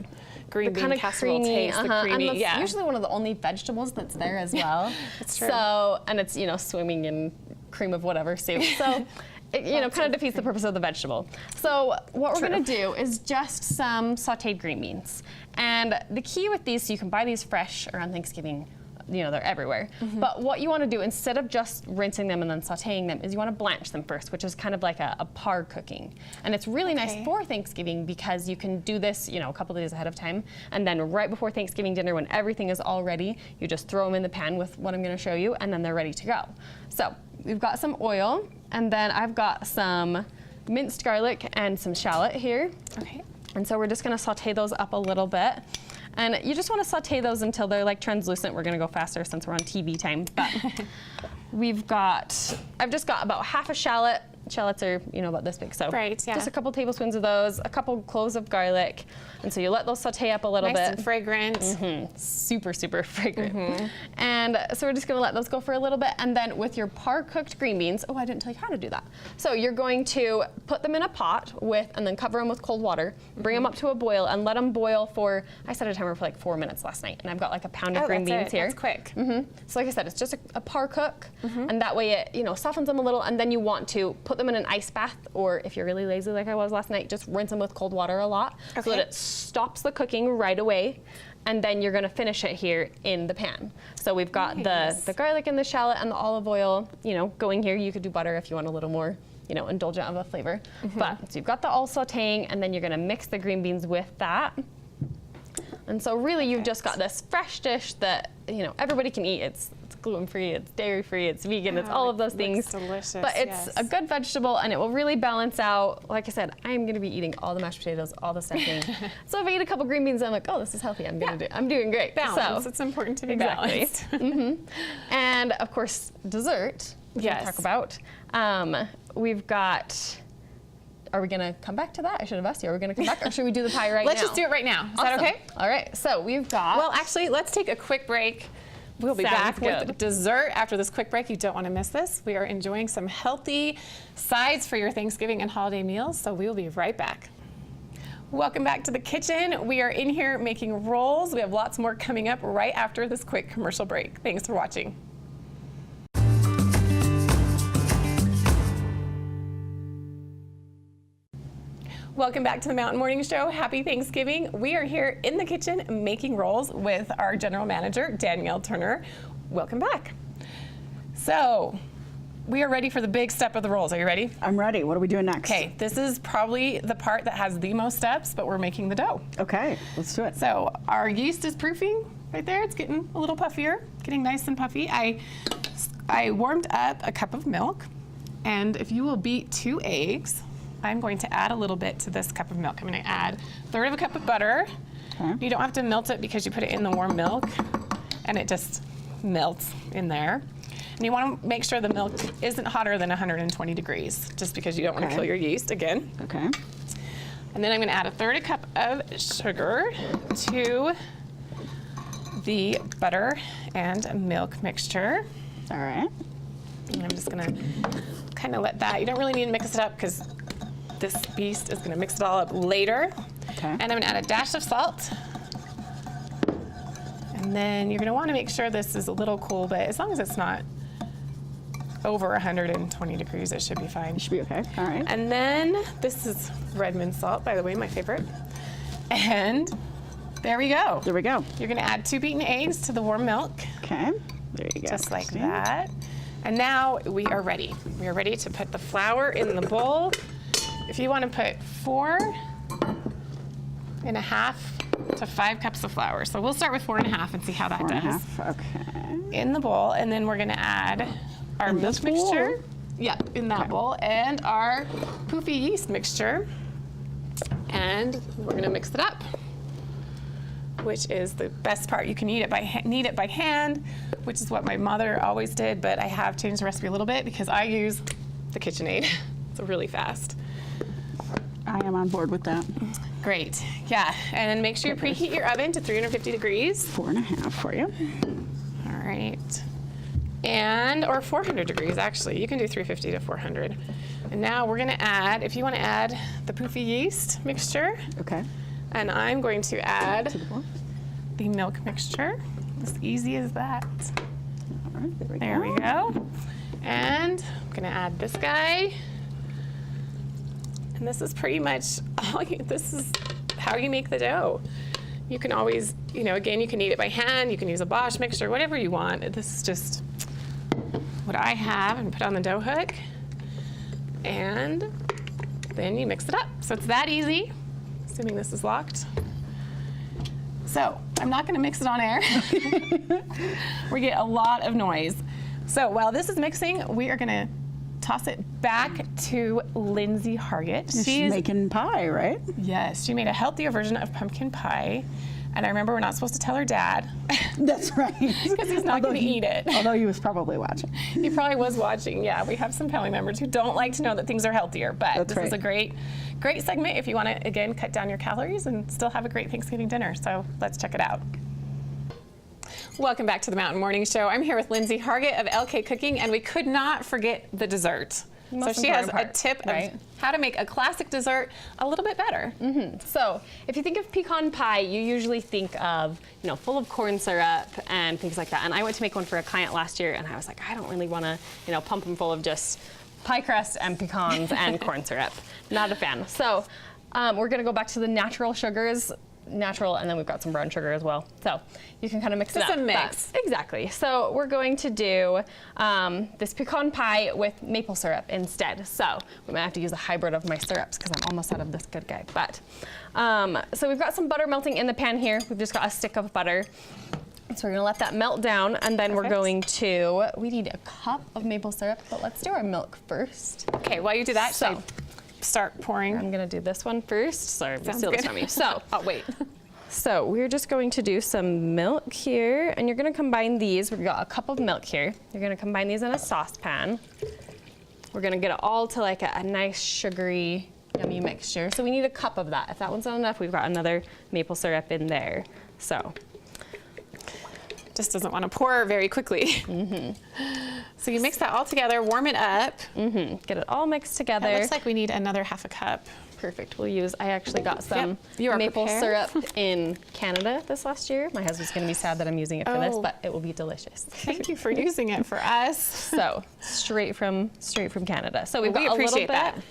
green bean Kind of casserole creamy, taste. The creamy, and that's yeah. usually one of the only vegetables that's there as well. That's true. So, and it's swimming in cream of whatever soup. So, it kind of defeats the purpose of the vegetable. So, what we're going to do is just some sautéed green beans. And the key with these, so you can buy these fresh around Thanksgiving. They're everywhere. But what you want to do instead of just rinsing them and then sautéing them is you want to blanch them first, which is kind of like a par cooking. And it's really nice for Thanksgiving because you can do this, a couple of days ahead of time. And then right before Thanksgiving dinner, when everything is all ready, you just throw them in the pan with what I'm going to show you, and then they're ready to go. So we've got some oil, and then I've got some minced garlic and some shallot here. Okay. And so we're just going to sauté those up a little bit. And you just want to sauté those until they're like translucent. We're going to go faster since we're on TV time. But I've just got about half a shallot. Shallots are, about this big. So Right, yeah. just a couple tablespoons of those, a couple cloves of garlic. And so you let those saute up a little Nice bit. and fragrant. Super fragrant. And so we're just gonna let those go for a little bit. And then with your par cooked green beans, I didn't tell you how to do that. So you're going to put them in a pot and then cover them with cold water, bring them up to a boil and let them boil for, I set a timer for like 4 minutes last night. And I've got like a pound of green beans here. That's quick. So like I said, it's just a par cook. And that way it, softens them a little. And then you want to put them them in an ice bath, or if you're really lazy like I was last night, just rinse them with cold water a lot so that it stops the cooking right away. And then you're gonna finish it here in the pan. So we've got the garlic and the shallot and the olive oil, going here. You could do butter if you want a little more, indulgent of a flavor. But so you've got the all sauteing, and then you're gonna mix the green beans with that. And so really you've just got this fresh dish that, everybody can eat. It's gluten-free, it's dairy-free, it's vegan, it's all of those things. Delicious, but it's a good vegetable, and it will really balance out. Like I said, I'm gonna be eating all the mashed potatoes, all the stuffing. So if I eat a couple green beans, I'm like, oh, this is healthy. I'm doing great. Balance. So, It's important to be exactly. balanced. And of course, dessert. Which Yes. we'll talk about. We've got. Are we gonna come back to that? I should have asked you. Are we gonna come back, or should we do the pie right now? Let's just do it right now. Is that Awesome. okay? All right. So we've got. Well, actually, let's take a quick break. We'll be back Sounds with good. dessert after this quick break. You don't want to miss this. We are enjoying some healthy sides for your Thanksgiving and holiday meals, so we will be right back. Welcome back to the kitchen. We are in here making rolls. We have lots more coming up right after this quick commercial break. Thanks for watching. Welcome back to the Mountain Morning Show. Happy Thanksgiving. We are here in the kitchen making rolls with our general manager, Danielle Turner. Welcome back. So, we are ready for the big step of the rolls. Are you ready? I'm ready. What are we doing next? Okay, this is probably the part that has the most steps, but we're making the dough. Okay, let's do it. So, our yeast is proofing right there. It's getting a little puffier, getting nice and puffy. I warmed up a cup of milk, and if you will beat 2 eggs, I'm going to add a little bit to this cup of milk. I'm going to add 1/3 of a cup of butter. Okay. You don't have to melt it because you put it in the warm milk and it just melts in there. And you want to make sure the milk isn't hotter than 120 degrees, just because you don't want to Okay. kill your yeast again. Okay. And then I'm going to add 1/3 a cup of sugar to the butter and milk mixture. All right. And I'm just gonna kind of let that, you don't really need to mix it up because this beast is gonna mix it all up later. Okay. And I'm gonna add a dash of salt. And then you're gonna wanna make sure this is a little cool, but as long as it's not over 120 degrees, it should be fine. Should be okay. All right. And then this is Redmond salt, by the way, my favorite. And there we go. There we go. You're gonna add 2 beaten eggs to the warm milk. Okay. There you go. Just like Christine. that. And now we are ready. We are ready to put the flour in the bowl. If you want to put 4.5 to 5 cups of flour. So we'll start with 4.5 and see how that 4.5. does. Okay. In the bowl, and then we're gonna add our In milk this bowl, mixture. or- Yeah, in that bowl, and our poofy yeast mixture. And we're gonna mix it up, which is the best part. You can knead it by hand, which is what my mother always did, but I have changed the recipe a little bit because I use the KitchenAid. It's really fast. I am on board with that. Great, yeah. And make sure you preheat your oven to 350 degrees. 4.5 for you. All right. Or 400 degrees, actually. You can do 350 to 400. And now we're gonna add, if you wanna add the poofy yeast mixture, Okay. and I'm going to add To the bowl. the milk mixture. As easy as that. All right. There we go. There we go. And I'm gonna add this guy. And this is pretty much this is how you make the dough. You can always, again, you can knead it by hand, you can use a Bosch mixer, whatever you want. This is just what I have, and put on the dough hook. And then you mix it up. So it's that easy, assuming this is locked. So I'm not gonna mix it on air. We get a lot of noise. So while this is mixing, we are gonna toss it back to Lindsay Hargett. She's making pie, right? Yes, she made a healthier version of pumpkin pie. And I remember we're not supposed to tell her dad That's right. because he's not going to eat it. Although he was probably watching. He probably was watching. Yeah, we have some family members who don't like to know that things are healthier, but That's this is right. a great segment if you want to, again, cut down your calories and still have a great Thanksgiving dinner. So let's check it out. Welcome back to the Mountain Morning Show. I'm here with Lindsay Hargett of LK Cooking, and we could not forget the dessert. Most So she has important a part, tip right? of how to make a classic dessert a little bit better. So if you think of pecan pie, you usually think of, full of corn syrup and things like that. And I went to make one for a client last year, and I was like, I don't really want to, pump them full of just pie crust and pecans and corn syrup. Not a fan. So we're gonna go back to the natural sugars. Natural, and then we've got some brown sugar as well. So you can kind of mix it up. Just a mix. Exactly. So we're going to do this pecan pie with maple syrup instead. So we might have to use a hybrid of my syrups because I'm almost out of this good guy. But so we've got some butter melting in the pan here. We've just got a stick of butter. So we're gonna let that melt down, and then we're going to, we need a cup of maple syrup, but let's do our milk first. Okay, while you do that, So- should I start pouring? I'm gonna do this one first. Sorry, I'm Sounds steal this good. from you. So, Oh, wait. so we're just going to do some milk here, and you're gonna combine these. We've got a cup of milk here. You're gonna combine these in a saucepan. We're gonna get it all to like a nice sugary, yummy mixture. So we need a cup of that. If that one's not enough, we've got another maple syrup in there. So, Just doesn't want to pour very quickly. So you mix that all together, warm it up. get it all mixed together. It looks like we need another half a cup. Perfect. We'll use, I actually got some You are maple prepared. syrup in Canada this last year. My husband's gonna be sad that I'm using it for this, Oh. but it will be delicious. Thank you for using it for us. So straight from Canada. So we've We got appreciate a little bit.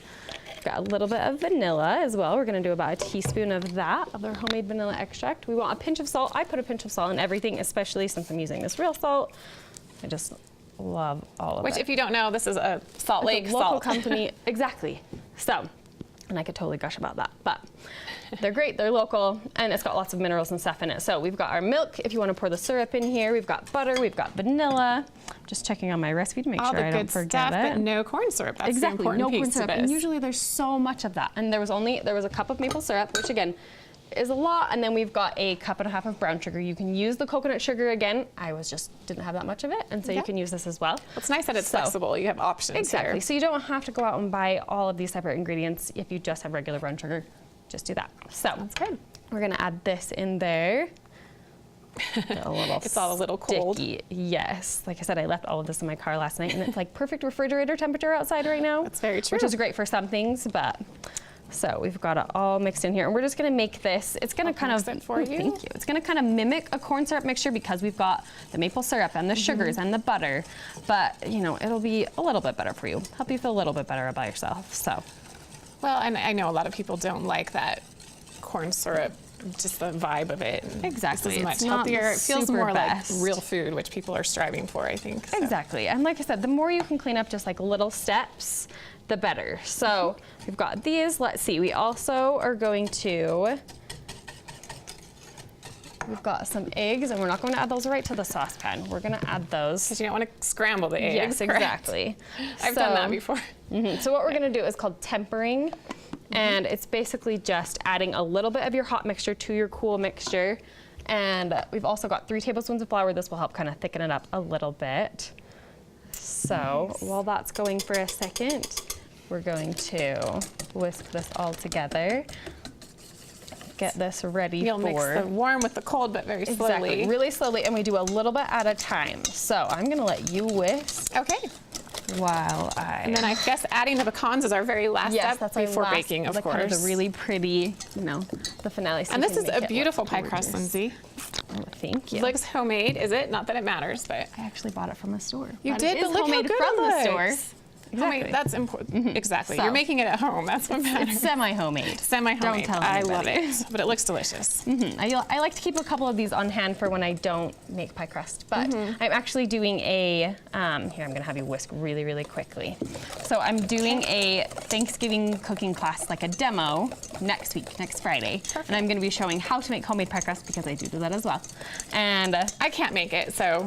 We've got a little bit of vanilla as well. We're gonna do about a teaspoon of that, of our homemade vanilla extract. We want a pinch of salt. I put a pinch of salt in everything, especially since I'm using this real salt. I just love all of Which, it. if you don't know, this is a Salt Lake It's a local salt. company. Exactly. So, and I could totally gush about that, but they're great, they're local, and it's got lots of minerals and stuff in it. So we've got our milk, if you want to pour the syrup in here, we've got butter, we've got vanilla. Just checking on my recipe to make All sure the I good don't forget stuff, it. but no corn syrup. That's the Exactly, important no corn piece syrup. of And this. usually there's so much of that. And there was a cup of maple syrup, which again, is a lot, and then we've got a cup and a half of brown sugar. You can use the coconut sugar again. I didn't have that much of it, and so Yeah. you can use this as well. It's nice that it's So- flexible. You have options Exactly. here. So you don't have to go out and buy all of these separate ingredients if you just have regular brown sugar. Just do that. So That's good. we're gonna add this in there. A little It's all a little cold. sticky. Yes. Like I said, I left all of this in my car last night, and it's like perfect refrigerator temperature outside right now. That's very true. Which is great for some things, but. So we've got it all mixed in here, and we're just gonna make this. It's gonna kind of. mix it for you. Thank you. It's gonna kind of mimic a corn syrup mixture because we've got the maple syrup and the sugars and the butter, but you know it'll be a little bit better for you. Help you feel a little bit better about yourself. So. Well, and I know a lot of people don't like that corn syrup, just the vibe of it. And Exactly. This is much It's not healthier. the It feels super more best. like real food, which people are striving for, I think. So. Exactly. And like I said, the more you can clean up just like little steps, the better. So we've got these. Let's see. We also are going to, we've got some eggs, and we're not going to add those right to the saucepan. We're going to add those. Because you don't want to scramble the eggs. Yes, correct? exactly. I've done that before. So what we're going to do is called tempering. And it's basically just adding a little bit of your hot mixture to your cool mixture. And we've also got 3 tablespoons of flour. This will help kind of thicken it up a little bit. So while that's going for a second, we're going to whisk this all together. Get this ready You'll for... mix the warm with the cold, but very slowly. Exactly, really slowly, and we do a little bit at a time. So I'm gonna let you whisk Okay. while I... And then I guess adding the pecans is our very last Yes, step that's our before last, baking, of the course. Kind of the really pretty, you know, the finale. So And you this can is make a it look beautiful pie crust, gorgeous. Lindsay. Oh, thank you. Looks homemade, is it? Not that it matters, but I actually bought it from a store. you But did. it is But look how homemade good from it the store. looks. Exactly. Homemade, that's important. Exactly. So- You're making it at home. That's what matters. It's semi-homemade. Semi-homemade. Don't tell I love anybody. it, but it looks delicious. I like to keep a couple of these on hand for when I don't make pie crust, but I'm actually doing a, here I'm gonna have you whisk really, really quickly. So I'm doing a Thanksgiving cooking class, like a demo, next week, next Friday. And I'm gonna be showing how to make homemade pie crust because I do that as well. And I can't make it, so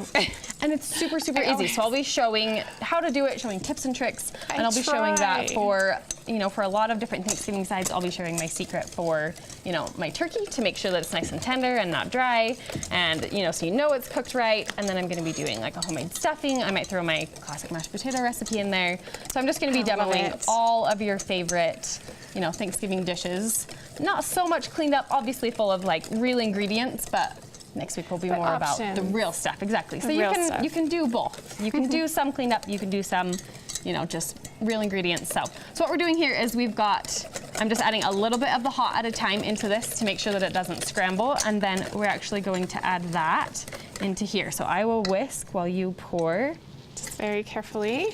And it's super, super easy. So I'll be showing how to do it, showing tips and tricks, and I'll be showing that try. for, you know, for a lot of different Thanksgiving sides. I'll be sharing my secret for, you know, my turkey to make sure that it's nice and tender and not dry, and you know, so you know it's cooked right. And then I'm going to be doing like a homemade stuffing. I might throw my classic mashed potato recipe in there. So I'm just going to be I love demoing it. all of your favorite, you know, Thanksgiving dishes. Not so much cleaned up, obviously full of like real ingredients, but next week will be The more about the options. real stuff. Exactly. So The you real can stuff. you can do both. You can do some cleaned up. You can do some, you know, just real ingredients. So what we're doing here is we've got. I'm just adding a little bit of the hot at a time into this to make sure that it doesn't scramble, and then we're actually going to add that into here. So I will whisk while you pour. just very carefully.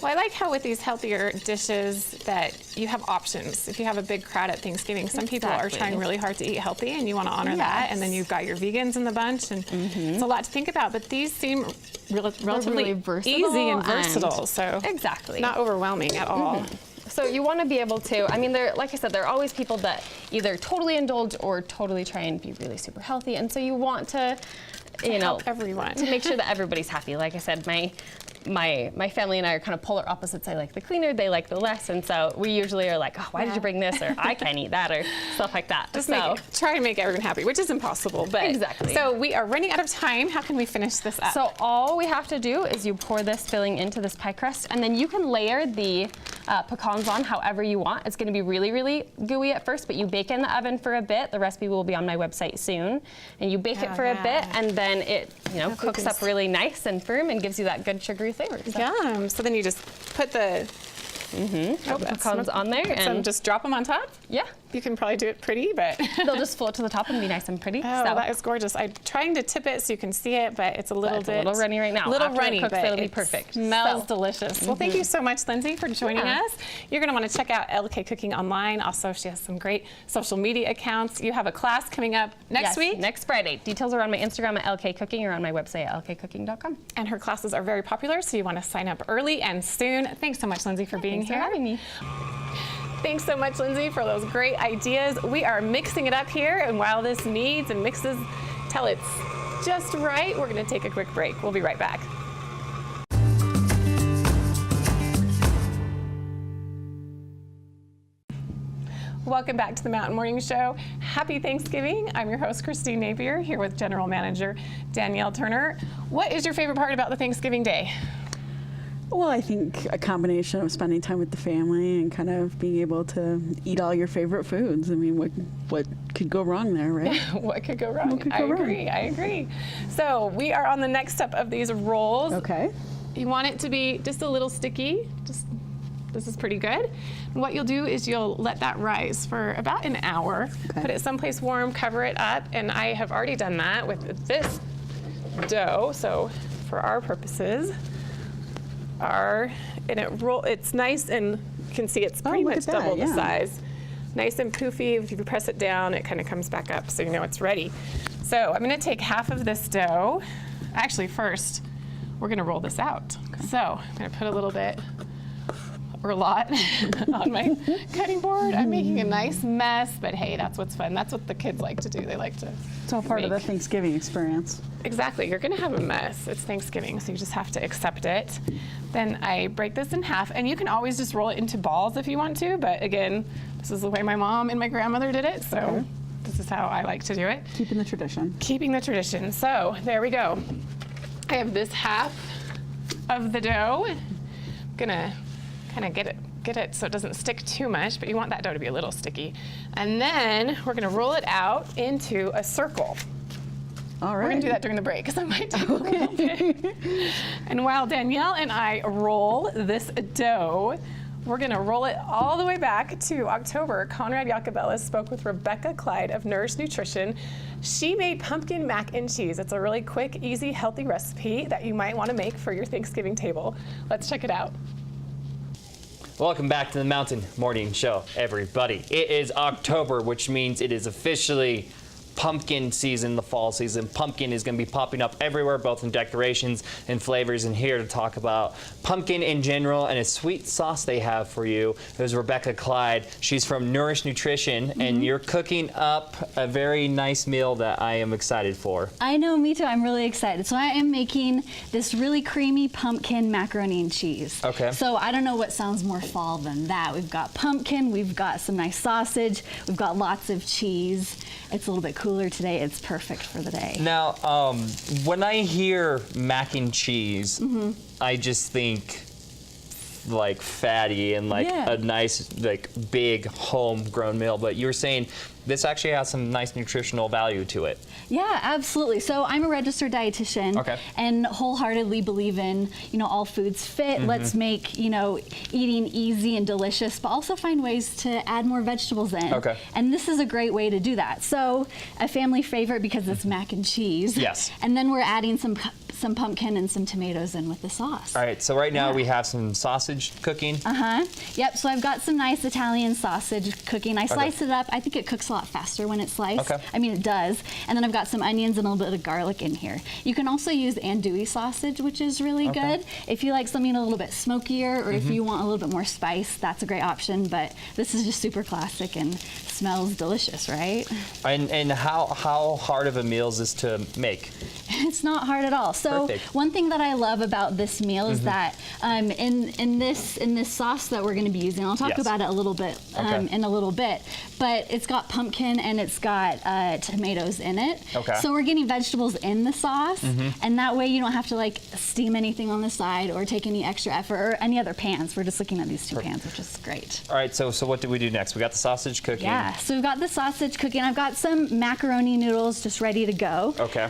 Well, I like how with these healthier dishes that you have options. If you have a big crowd at Thanksgiving, some people are Exactly. trying really hard to eat healthy, and you want to honor that. And then you've got your vegans in the bunch, and it's a lot to think about. But these seem relatively really versatile easy and and- versatile, so Exactly. not overwhelming at all. So you want to be able to, I mean, like I said, there are always people that either totally indulge or totally try and be really super healthy. And so you want to, you know, help everyone. to make sure that everybody's happy. Like I said, my family and I are kind of polar opposites. I like the cleaner, they like the less. And so we usually are like, oh, why did you bring this? Or I can't eat that, or stuff like that. Just so, try to make everyone happy, which is impossible. But Exactly. So we are running out of time. How can we finish this up? So all we have to do is you pour this filling into this pie crust, and then you can layer the pecans on however you want. It's going to be really, really gooey at first, but you bake in the oven for a bit. The recipe will be on my website soon. And you bake it for a bit, and then it, you know, cooks up really nice and firm and gives you that good sugary flavor. So. Yum. So then you just put the Pecans on there, and just drop them on top. yeah, You can probably do it pretty, but they'll just float to the top and be nice and pretty. oh, so that is gorgeous. I'm trying to tip it so you can see it, but it's a little it's a bit little runny right now. Little After it runny, cooks, but it'll be it perfect. Smells So- delicious. Well, thank you so much, Lindsay, for joining Yeah. us. You're going to want to check out LK Cooking online. Also, she has some great social media accounts. You have a class coming up next Yes, week, next Friday. Details are on my Instagram at LK Cooking or on my website at lkcooking.com. and her classes are very popular, so you want to sign up early and soon. Thanks so much, Lindsay, for being Thanks for here. having me. Thanks so much, Lindsay, for those great ideas. We are mixing it up here, and while this kneads and mixes till it's just right, we're going to take a quick break. We'll be right back. Welcome back to the Mountain Morning Show. Happy Thanksgiving. I'm your host, Christine Napier, here with General Manager Danielle Turner. What is your favorite part about the Thanksgiving Day? Well, I think a combination of spending time with the family and kind of being able to eat all your favorite foods. I mean, what could go wrong there, right? What could go wrong? What could go wrong? I agree. So we are on the next step of these rolls. Okay. You want it to be just a little sticky. This is pretty good. And what you'll do is you'll let that rise for about an hour. Okay. Put it someplace warm, cover it up, and I have already done that with this dough. So for our purposes, it's nice, and you can see it's pretty look much at that, double the yeah. size. Nice and poofy. If you press it down, it kind of comes back up, so you know it's ready. So I'm going to take half of this dough. Actually, first, we're going to roll this out. Okay. So I'm going to put a little bit or a lot on my cutting board. I'm making a nice mess, but hey, that's what's fun. That's what the kids like to do. They like to It's all part of the make- Thanksgiving experience. Exactly. You're going to have a mess. It's Thanksgiving, so you just have to accept it. Then I break this in half, and you can always just roll it into balls if you want to, but again, this is the way my mom and my grandmother did it, so Okay. this is how I like to do it. Keeping the tradition. Keeping the tradition. So there we go. I have this half of the dough. I'm gonna kind of get it so it doesn't stick too much, but you want that dough to be a little sticky. And then we're gonna roll it out into a circle. All right. We're gonna do that during the break because I might take a little bit. And while Danielle and I roll this dough, we're gonna roll it all the way back to October. Conrad Jacobellis spoke with Rebecca Clyde of Nourish Nutrition. She made pumpkin mac and cheese. It's a really quick, easy, healthy recipe that you might wanna make for your Thanksgiving table. Let's check it out. Welcome back to the Mountain Morning Show, everybody. It is October, which means it is officially pumpkin season, the fall season. Pumpkin is going to be popping up everywhere, both in decorations and flavors. And here to talk about pumpkin in general and a sweet sauce they have for you is Rebecca Clyde. She's from Nourish Nutrition, and you're cooking up a very nice meal that I am excited for. I know, me too. I'm really excited. So I am making this really creamy pumpkin macaroni and cheese. Okay. So I don't know what sounds more fall than that. We've got pumpkin, we've got some nice sausage, we've got lots of cheese. It's a little bit cooler today. It's perfect for the day. Now, when I hear mac and cheese, I just think like fatty and like Yeah. a nice, like big homegrown meal. But you were saying this actually has some nice nutritional value to it. Yeah, absolutely. So I'm a registered dietitian Okay. and wholeheartedly believe in, all foods fit. Let's make, eating easy and delicious, but also find ways to add more vegetables in. Okay. And this is a great way to do that. So a family favorite because it's mac and cheese. Yes. And then we're adding some some pumpkin and some tomatoes in with the sauce. All right, so right now we have some sausage cooking. Yep, so I've got some nice Italian sausage cooking. I slice it up. I think it cooks a lot faster when it's sliced. Okay. I mean, it does. And then I've got some onions and a little bit of garlic in here. You can also use andouille sausage, which is really good. If you like something a little bit smokier, or if you want a little bit more spice, that's a great option. But this is just super classic and smells delicious, right? And how hard of a meal is this to make? It's not hard at all. So Perfect. one thing that I love about this meal is that in this sauce that we're going to be using, I'll talk Yes. about it a little bit in a little bit, but it's got pumpkin and it's got tomatoes in it. Okay. So we're getting vegetables in the sauce, and that way you don't have to like steam anything on the side or take any extra effort or any other pans. We're just looking at these two pans, which is great. All right, so what do we do next? We got the sausage cooking. Yeah, so we've got the sausage cooking. I've got some macaroni noodles just ready to go. Okay.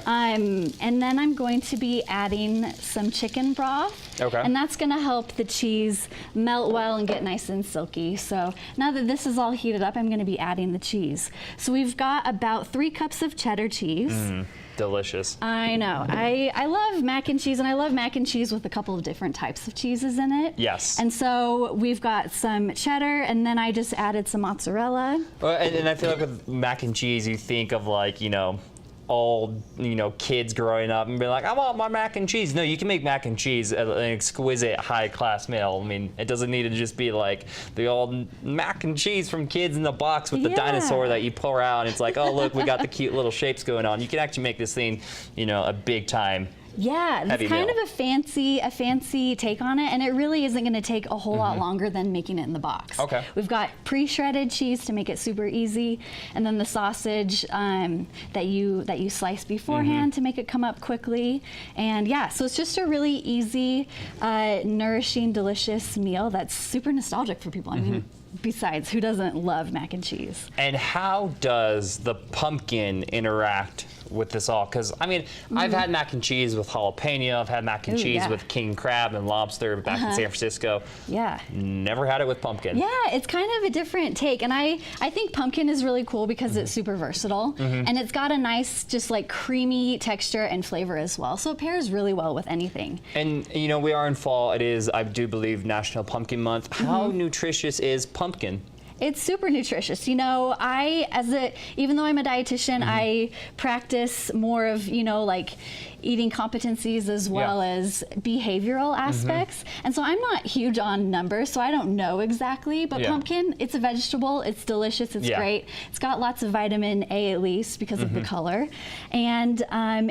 And then I'm going to be adding some chicken broth. Okay. And that's going to help the cheese melt well and get nice and silky. So now that this is all heated up, I'm going to be adding the cheese. So we've got about 3 cups of cheddar cheese. Delicious. I know. I love mac and cheese, and I love mac and cheese with a couple of different types of cheeses in it. Yes. And so we've got some cheddar, and then I just added some mozzarella. Well, and I feel like with mac and cheese, you think of like, all kids growing up and be like, I want my mac and cheese. No, you can make mac and cheese an exquisite high class meal. I mean, it doesn't need to just be like the old mac and cheese from Kids in the Box with the dinosaur that you pour out and it's like, oh look, we got the cute little shapes going on. You can actually make this thing, a big time. Yeah, Heavy it's kind meal. of a fancy take on it, and it really isn't going to take a whole lot longer than making it in the box. Okay. We've got pre-shredded cheese to make it super easy, and then the sausage that you slice beforehand to make it come up quickly. And yeah, so it's just a really easy, nourishing, delicious meal that's super nostalgic for people. I mean, besides, who doesn't love mac and cheese? And how does the pumpkin interact with this all? Because, I mean, I've had mac and cheese with jalapeno. I've had mac and Ooh, cheese yeah. with king crab and lobster back in San Francisco. Yeah. Never had it with pumpkin. Yeah, it's kind of a different take. And I think pumpkin is really cool because it's super versatile. And it's got a nice, just like creamy texture and flavor as well. So it pairs really well with anything. And, we are in fall. It is, I do believe, National Pumpkin Month. How nutritious is pumpkin? It's super nutritious. Even though I'm a dietitian, I practice more of, like eating competencies as well as behavioral aspects. And so I'm not huge on numbers, so I don't know exactly, but pumpkin, it's a vegetable, it's delicious, it's great. It's got lots of vitamin A at least because of the color. And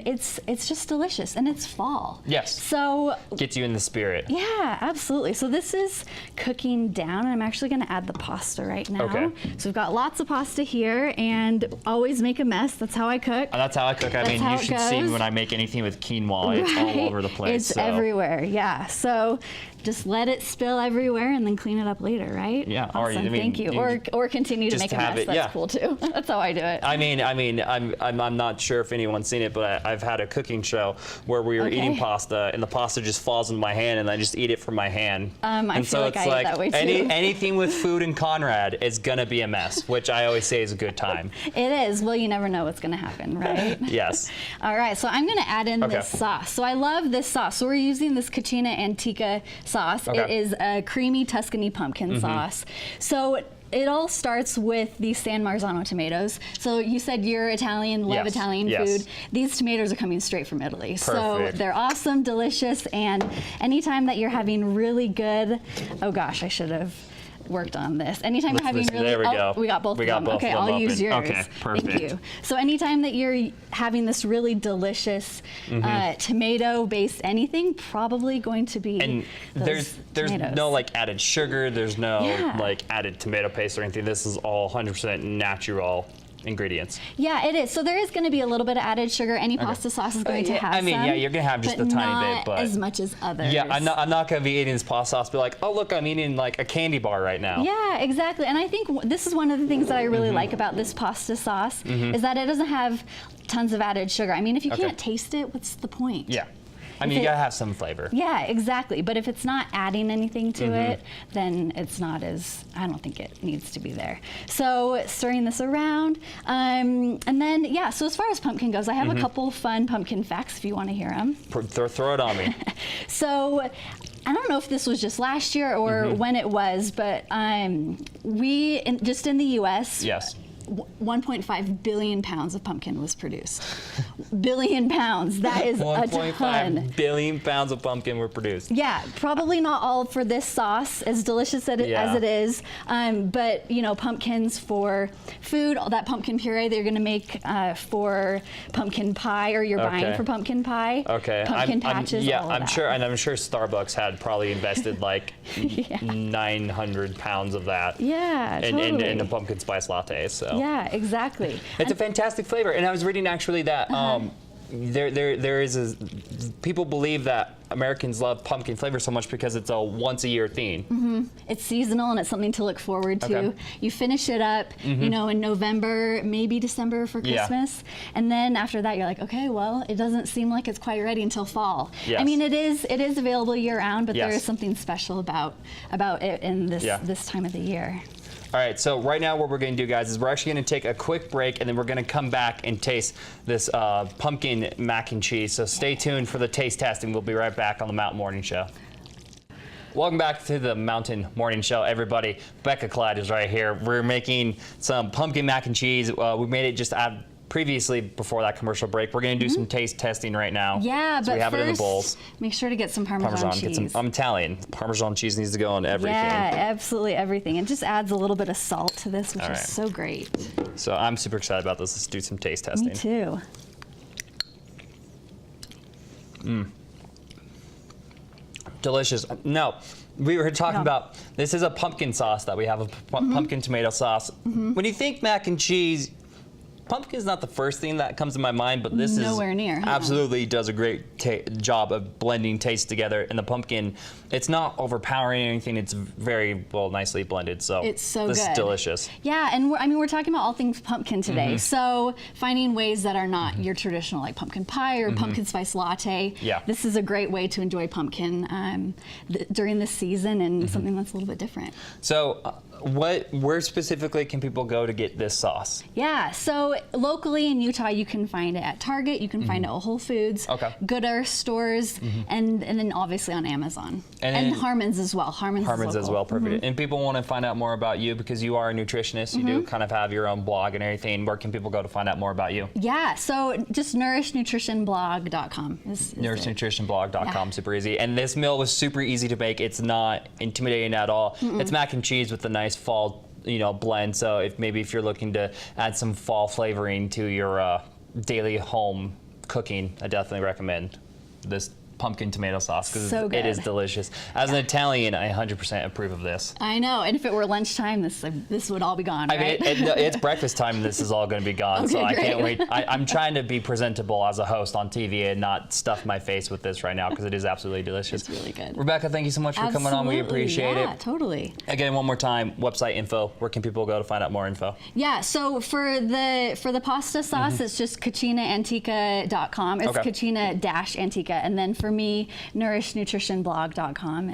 it's just delicious, and it's fall. Yes. So Gets you in the spirit. yeah, absolutely. So this is cooking down, and I'm actually going to add the pasta right now. Okay. So we've got lots of pasta here, and always make a mess. That's how I cook. That's how I cook. I That's mean, how you it should see goes. when I make anything with quinoa. It's all over the place. It's so. everywhere. Yeah. So just let it spill everywhere, and then clean it up later, right? Yeah, or, Awesome. I mean, Thank you. you Or continue to just make a have mess. it, That's yeah. cool too. That's how I do it. I mean, I'm not sure if anyone's seen it, but I've had a cooking show where we were eating pasta, and the pasta just falls into my hand, and I just eat it from my hand. I and feel so like it's I eat like that way too. anything with food and Conrad is gonna be a mess, which I always say is a good time. It is. Well, you never know what's going to happen, right? Yes. All right, so I'm going to add in Okay. this sauce. So I love this sauce. So we're using this Cucina Antica sauce. Okay. It is a creamy Tuscany pumpkin sauce. So it all starts with these San Marzano tomatoes. So you said you're Italian, love Yes, Italian yes. food. These tomatoes are coming straight from Italy. So Perfect. they're awesome, delicious, and anytime that you're having really good, oh gosh, I should have worked on this. Anytime you're having really, There we go. we got both We of got them. both Okay, of them I'll use open. yours. Okay, perfect. Thank you. So anytime that you're having this really delicious tomato-based anything, probably going to be And those there's tomatoes. no like added sugar. There's no Yeah. like added tomato paste or anything. This is all 100% natural ingredients. Yeah, it is. So there is going to be a little bit of added sugar. Any pasta sauce is going to yeah, have I mean, some, yeah, you're gonna have just but a tiny bit, not but- as much as others. Yeah, I'm not gonna be eating this pasta sauce. Be like, oh look, I'm eating like a candy bar right now. Yeah, exactly. And I think this is one of the things that I really like about this pasta sauce is that it doesn't have tons of added sugar. I mean, if you Okay. can't taste it, what's the point? Yeah. I mean, you gotta have some flavor. Yeah, exactly. But if it's not adding anything to Mm-hmm. it, then it's not as, I don't think it needs to be there. So stirring this around. And then, yeah, so as far as pumpkin goes, I have Mm-hmm. a couple fun pumpkin facts if you want to hear them. Throw it on me. So I don't know if this was just last year or Mm-hmm. when it was, but just in the U.S., Yes. 1.5 billion pounds of pumpkin was produced. Billion pounds. That is a 1.5 ton. billion pounds of pumpkin were produced. Yeah, probably not all for this sauce, as delicious as Yeah. it is. But pumpkins for food, all that pumpkin puree they're going to make for pumpkin pie, or you're buying Okay. for pumpkin pie. Okay. Pumpkin patches. Yeah, all of I'm that. sure, and I'm sure Starbucks had probably invested like 900 pounds of that. Yeah, totally. in a pumpkin spice latte. So. Yeah, exactly. It's a fantastic flavor, and I was reading actually that there is people believe that Americans love pumpkin flavor so much because it's a once-a-year thing. It's seasonal and it's something to look forward to. Okay. You finish it up, in November, maybe December for Yeah. Christmas, and then after that you're like, okay, well, it doesn't seem like it's quite ready until fall. Yes. I mean, it is available year-round, but there Yes. is something special about it in this Yeah. this time of the year. All right, so right now what we're going to do, guys, is we're actually going to take a quick break, and then we're going to come back and taste this pumpkin mac and cheese. So stay tuned for the taste testing. We'll be right back on the Mountain Morning Show. Welcome back to the Mountain Morning Show, everybody. Becca Clyde is right here. We're making some pumpkin mac and cheese. We made it just previously before that commercial break. We're going to do some taste testing right now. Yeah, so but we have first, it in the bowls. make sure to get some Parmesan cheese. I'm Italian. Parmesan cheese needs to go on everything. Yeah, absolutely everything. It just adds a little bit of salt to this, which All is right. so great. So I'm super excited about this. Let's do some taste testing. Me too. Delicious. No, we were talking Yeah. about, this is a pumpkin sauce that we have, a pumpkin tomato sauce. When you think mac and cheese, pumpkin is not the first thing that comes to my mind, but this Nowhere near, huh? absolutely does a great job of blending tastes together. And the pumpkin, it's not overpowering or anything. It's very nicely blended. So It's so this good. is delicious. Yeah, and we're talking about all things pumpkin today. So finding ways that are not your traditional, like pumpkin pie or pumpkin spice latte. Yeah. This is a great way to enjoy pumpkin during this season and something that's a little bit different. So where specifically can people go to get this sauce? Yeah, so locally in Utah, you can find it at Target, you can find it at Whole Foods, Okay. Good Earth stores, and then obviously on Amazon. And And, then- Harmon's as well. Harmon's Harmon's as local. well, perfect. And people want to find out more about you because you are a nutritionist. You do kind of have your own blog and everything. Where can people go to find out more about you? Yeah, so just nourishnutritionblog.com is it. NourishNutritionBlog.com, Yeah. super easy. And this meal was super easy to make. It's not intimidating at all. It's mac and cheese with a nice fall, blend. So if you're looking to add some fall flavoring to your daily home cooking, I definitely recommend this pumpkin tomato sauce because So it is good. delicious. As an Italian, I 100% approve of this. I know, and if it were lunchtime, this would all be gone, I mean, right? it's breakfast time and this is all going to be gone, so Okay, I can't wait. great. I'm trying to be presentable as a host on TV and not stuff my face with this right now because it is absolutely delicious. It's really good. Rebecca, thank you so much for coming on. We Absolutely, appreciate yeah, it. totally. Again, one more time, website info. Where can people go to find out more info? Yeah, so for the pasta sauce, it's just cucinaantica.com. It's Okay. cucina-antica, and then for me, nourishnutritionblog.com,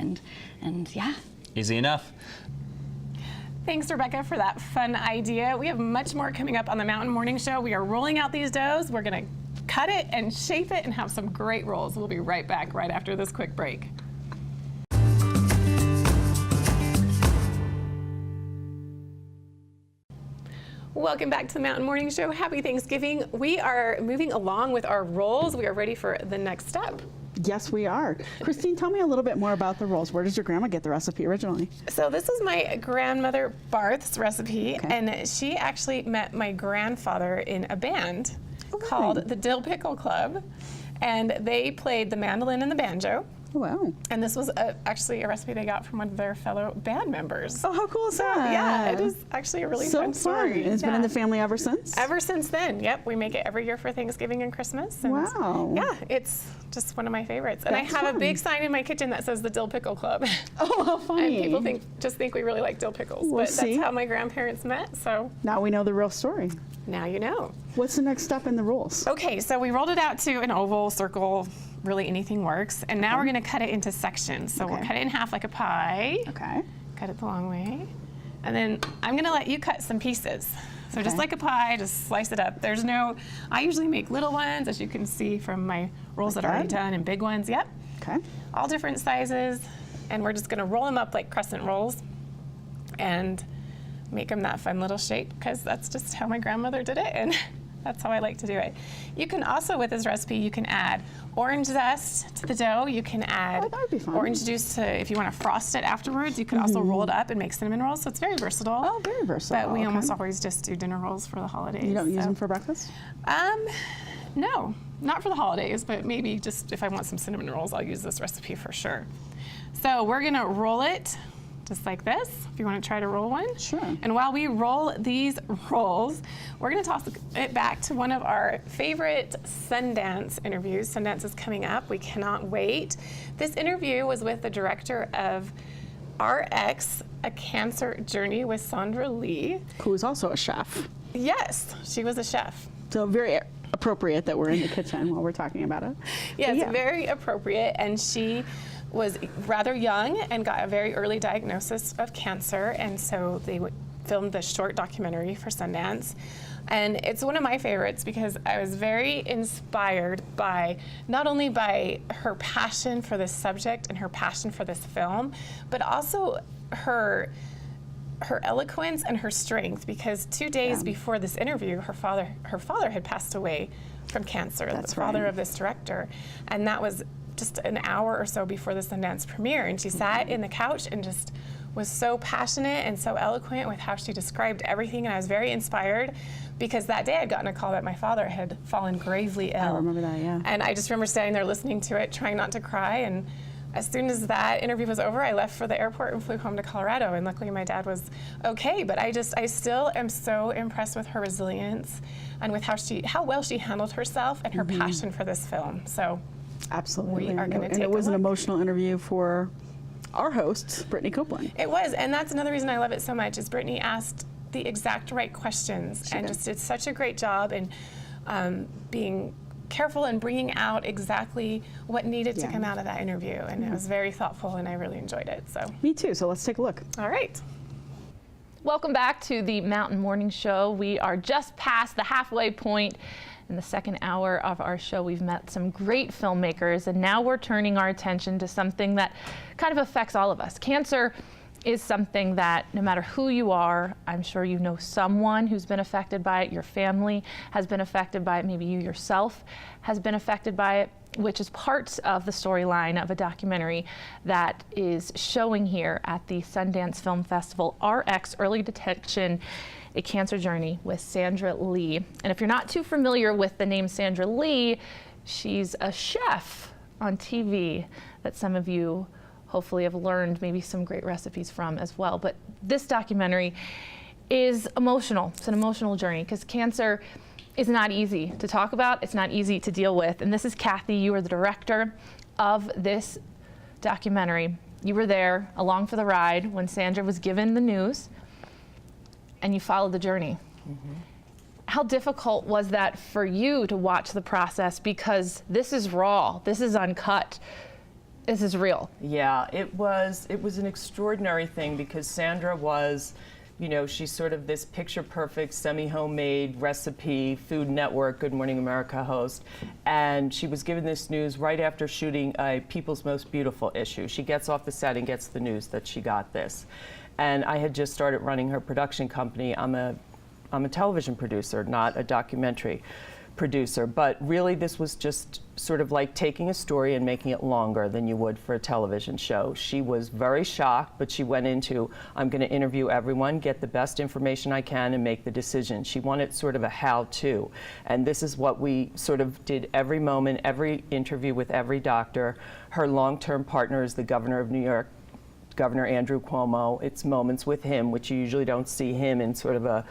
and yeah. Easy enough. Thanks, Rebecca, for that fun idea. We have much more coming up on the Mountain Morning Show. We are rolling out these doughs. We're going to cut it and shape it and have some great rolls. We'll be right back right after this quick break. Welcome back to the Mountain Morning Show. Happy Thanksgiving. We are moving along with our rolls. We are ready for the next step. Yes, we are. Christine, tell me a little bit more about the rolls. Where does your grandma get the recipe originally? So this is my grandmother Barth's recipe, Okay. and she actually met my grandfather in a band called the Dill Pickle Club, and they played the mandolin and the banjo. Oh, wow. And this was actually a recipe they got from one of their fellow band members. Oh, how cool is So that? yeah, it is actually a really so fun story. And it's been in Yeah. the family ever since? Ever since then, yep, we make it every year for Thanksgiving and Christmas. And Wow. Yeah, it's just one of my favorites. And That's I have fun. a big sign in my kitchen that says the Dill Pickle Club. Oh, how And funny. people just think we really like dill pickles. Well, But see? that's how my grandparents met, so Now we know the real story. now you know. What's the next step in the rolls? Okay, so we rolled it out to an oval, circle, really anything works. And now we're gonna cut it into sections. So we'll Okay. cut it in half like a pie. Okay. Cut it the long way. And then I'm gonna let you cut some pieces. So just Okay. like a pie, just slice it up. I usually make little ones, as you can see from my rolls that are already that? done, and big ones, yep. Okay. All different sizes. And we're just gonna roll them up like crescent rolls and make them that fun little shape, because that's just how my grandmother did it, and that's how I like to do it. You can also, with this recipe, you can add orange zest to the dough. You can add Oh, that would be fun. orange juice to, if you want to frost it afterwards. You could also roll it up and make cinnamon rolls, so it's very versatile. Oh, very versatile. But we okay. almost always just do dinner rolls for the holidays. You don't use so. them for breakfast? No, not for the holidays, but maybe just if I want some cinnamon rolls, I'll use this recipe for sure. So we're gonna roll it just like this, if you want to try to roll one. Sure. And while we roll these rolls, we're going to toss it back to one of our favorite Sundance interviews. Sundance is coming up. We cannot wait. This interview was with the director of RX, A Cancer Journey with Sandra Lee. Who is also a chef. Yes, she was a chef. So very appropriate that we're in the kitchen while we're talking about it. Yeah, But it's very appropriate. And she was rather young and got a very early diagnosis of cancer. And so they filmed this short documentary for Sundance. And it's one of my favorites because I was very inspired by, not only by her passion for this subject and her passion for this film, but also her eloquence and her strength, because 2 days before this interview, her father had passed away from cancer, That's the father right. of this director. And that was just an hour or so before the Sundance premiere. And she sat in the couch and just was so passionate and so eloquent with how she described everything. And I was very inspired because that day I'd gotten a call that my father had fallen gravely ill. I remember that, yeah. And I just remember standing there listening to it, trying not to cry. And as soon as that interview was over, I left for the airport and flew home to Colorado. And luckily my dad was okay. But I still am so impressed with her resilience and with how well she handled herself and her passion for this film. So Absolutely. we are gonna And take it was a an look. emotional interview for our host, Brittany Copeland. it was, and that's another reason I love it so much, is Brittany asked the exact right questions and just did such a great job in being careful and bringing out exactly what needed to Yeah. come out of that interview. And it was very thoughtful, and I really enjoyed it. So, Me too, so let's take a look. all right. Welcome back to the Mountain Morning Show. We are just past the halfway point in the second hour of our show. We've met some great filmmakers, and now we're turning our attention to something that kind of affects all of us. Cancer is something that no matter who you are, I'm sure you know someone who's been affected by it, your family has been affected by it, maybe you yourself has been affected by it, which is part of the storyline of a documentary that is showing here at the Sundance Film Festival, RX Early Detection, A Cancer Journey with Sandra Lee. And if you're not too familiar with the name Sandra Lee, she's a chef on TV that some of you hopefully have learned maybe some great recipes from as well. But this documentary is emotional. It's an emotional journey because cancer is not easy to talk about. It's not easy to deal with. And this is Kathy. You are the director of this documentary. You were there along for the ride when Sandra was given the news, and you followed the journey. How difficult was that for you to watch the process? Because this is raw, this is uncut, this is real. Yeah, it was an extraordinary thing because Sandra was, you know, she's sort of this picture perfect, semi-homemade recipe, Food Network, Good Morning America host. And she was given this news right after shooting a People's Most Beautiful issue. She gets off the set and gets the news that she got this. And I had just started running her production company. I'm a television producer, not a documentary producer. But really this was just sort of like taking a story and making it longer than you would for a television show. She was very shocked, but she went into, I'm going to interview everyone, get the best information I can, and make the decision. She wanted sort of a how-to. And this is what we sort of did every moment, every interview with every doctor. Her long-term partner is the governor of New York, Governor Andrew Cuomo. It's moments with him, which you usually don't see him in sort of a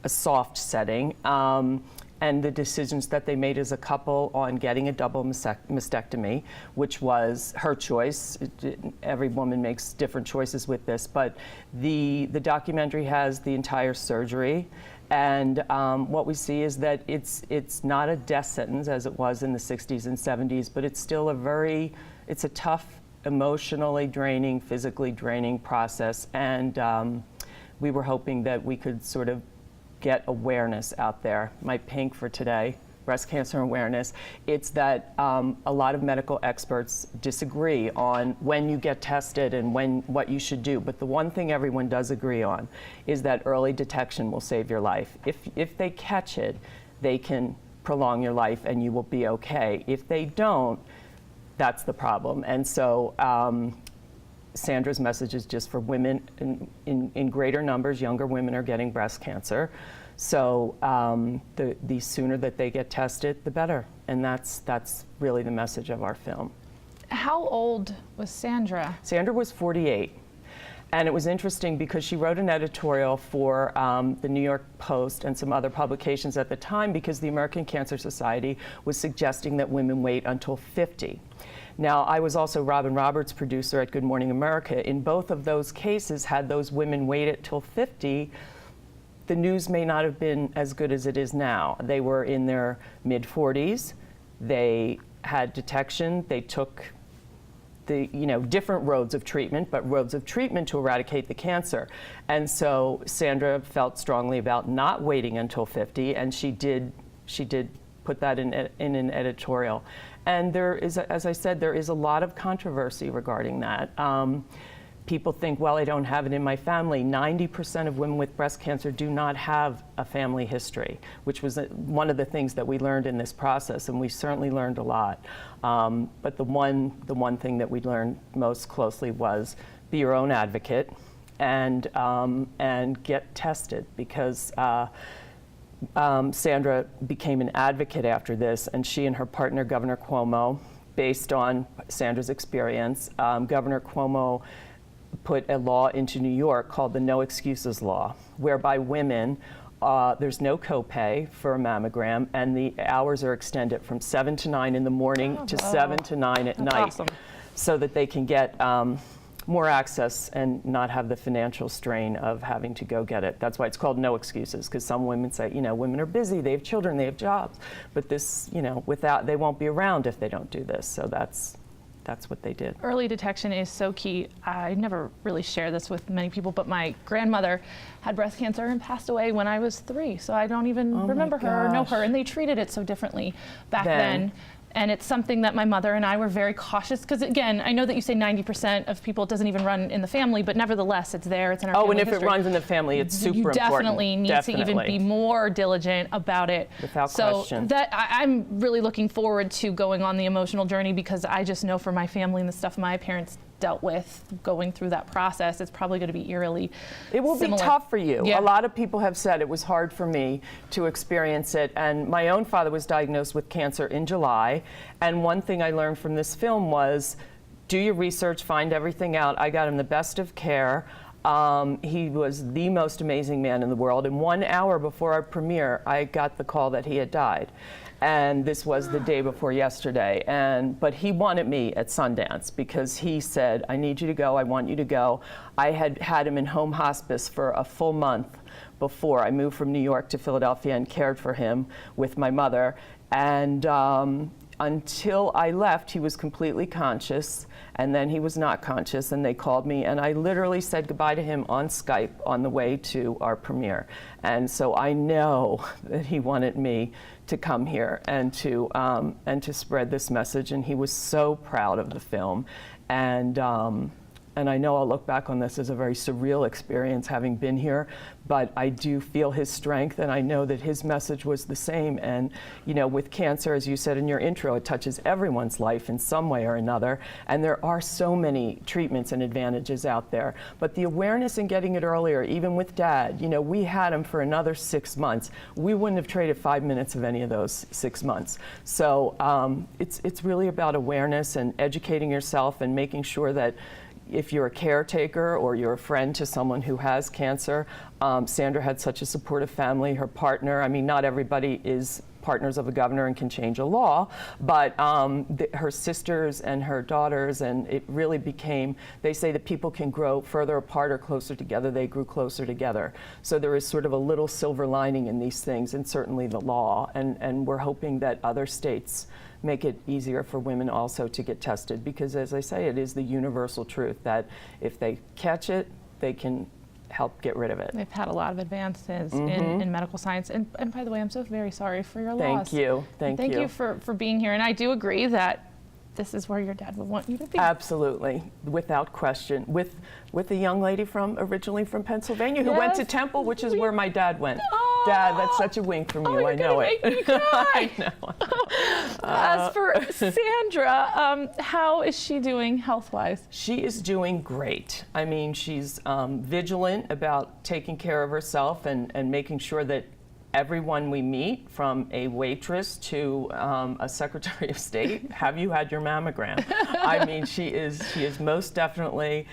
soft setting. And the decisions that they made as a couple on getting a double mastectomy, which was her choice. Every woman makes different choices with this, but the documentary has the entire surgery. And what we see is that it's not a death sentence as it was in the 60s and 70s, but it's still it's a tough, emotionally draining, physically draining process. And we were hoping that we could sort of get awareness out there. My pink for today, breast cancer awareness, it's that a lot of medical experts disagree on when you get tested and what you should do. But the one thing everyone does agree on is that early detection will save your life. If they catch it, they can prolong your life and you will be okay. If they don't, that's the problem. And so Sandra's message is just for women in greater numbers. Younger women are getting breast cancer. So the sooner that they get tested, the better. And that's really the message of our film. How old was Sandra? Sandra was 48. And it was interesting because she wrote an editorial for the New York Post and some other publications at the time because the American Cancer Society was suggesting that women wait until 50. Now, I was also Robin Roberts' producer at Good Morning America. In both of those cases, had those women waited till 50, the news may not have been as good as it is now. They were in their mid-40s. They had detection. They took the different roads of treatment, but roads of treatment to eradicate the cancer. And so Sandra felt strongly about not waiting until 50, and she did put that in an editorial. And there is, as I said, there is a lot of controversy regarding that. People think, well, I don't have it in my family. 90% of women with breast cancer do not have a family history, which was one of the things that we learned in this process, and we certainly learned a lot. But the one thing that we learned most closely was be your own advocate and get tested, because Sandra became an advocate after this, and she and her partner, Governor Cuomo, based on Sandra's experience, Governor Cuomo put a law into New York called the No Excuses Law, whereby women, there's no copay for a mammogram, and the hours are extended from 7 to 9 in the morning to 7 to 9 at night, awesome. so that they can get more access and not have the financial strain of having to go get it. That's why it's called No Excuses, because some women say, women are busy, they have children, they have jobs, but this, without, they won't be around if they don't do this. So that's what they did. Early detection is so key. I never really share this with many people, but my grandmother had breast cancer and passed away when I was 3, so I don't even remember her or know her, and they treated it so differently back then. And it's something that my mother and I were very cautious, because again, I know that you say 90% of people it doesn't even run in the family, but nevertheless, it's there, it's in our family and if history. it runs in the family, it's super important. You definitely need to even be more diligent about it. Without so question. That I'm really looking forward to going on the emotional journey, because I just know for my family and the stuff my parents dealt with going through that process, it's probably going to be eerily It will similar. be tough for you. Yeah. A lot of people have said it was hard for me to experience it, and my own father was diagnosed with cancer in July, and one thing I learned from this film was do your research, find everything out. I got him the best of care. He was the most amazing man in the world, and 1 hour before our premiere, I got the call that he had died. And this was the day before yesterday. But he wanted me at Sundance because he said, I need you to go, I want you to go. I had had him in home hospice for a full month before. I moved from New York to Philadelphia and cared for him with my mother. And until I left, he was completely conscious, and then he was not conscious, and they called me, and I literally said goodbye to him on Skype on the way to our premiere. And so I know that he wanted me to come here and to spread this message, and he was so proud of the film. And I know I'll look back on this as a very surreal experience having been here, but I do feel his strength, and I know that his message was the same. And with cancer, as you said in your intro, it touches everyone's life in some way or another, and there are so many treatments and advantages out there. But the awareness in getting it earlier, even with Dad, we had him for another 6 months. We wouldn't have traded 5 minutes of any of those 6 months. So it's really about awareness and educating yourself and making sure that if you're a caretaker or you're a friend to someone who has cancer, Sandra had such a supportive family, her partner. I mean, not everybody is partners of a governor and can change a law, but her sisters and her daughters, and it really became, they say that people can grow further apart or closer together. They grew closer together. So there is sort of a little silver lining in these things, and certainly the law, and we're hoping that other states make it easier for women also to get tested, because as I say, it is the universal truth that if they catch it, they can help get rid of it. They've had a lot of advances in medical science. And by the way, I'm so very sorry for your loss. Thank you. Thank you. Thank you for being here. And I do agree that this is where your dad would want you to be. Absolutely, without question. With a young lady originally from Pennsylvania who went to Yes. Temple, which is where my dad went. Oh. Dad, that's such a wink from you. You're I know gonna it. make me cry. I know. As for Sandra, how is she doing health-wise? She is doing great. I mean, she's vigilant about taking care of herself and making sure that everyone we meet, from a waitress to a Secretary of State, have you had your mammogram? I mean, she is most definitely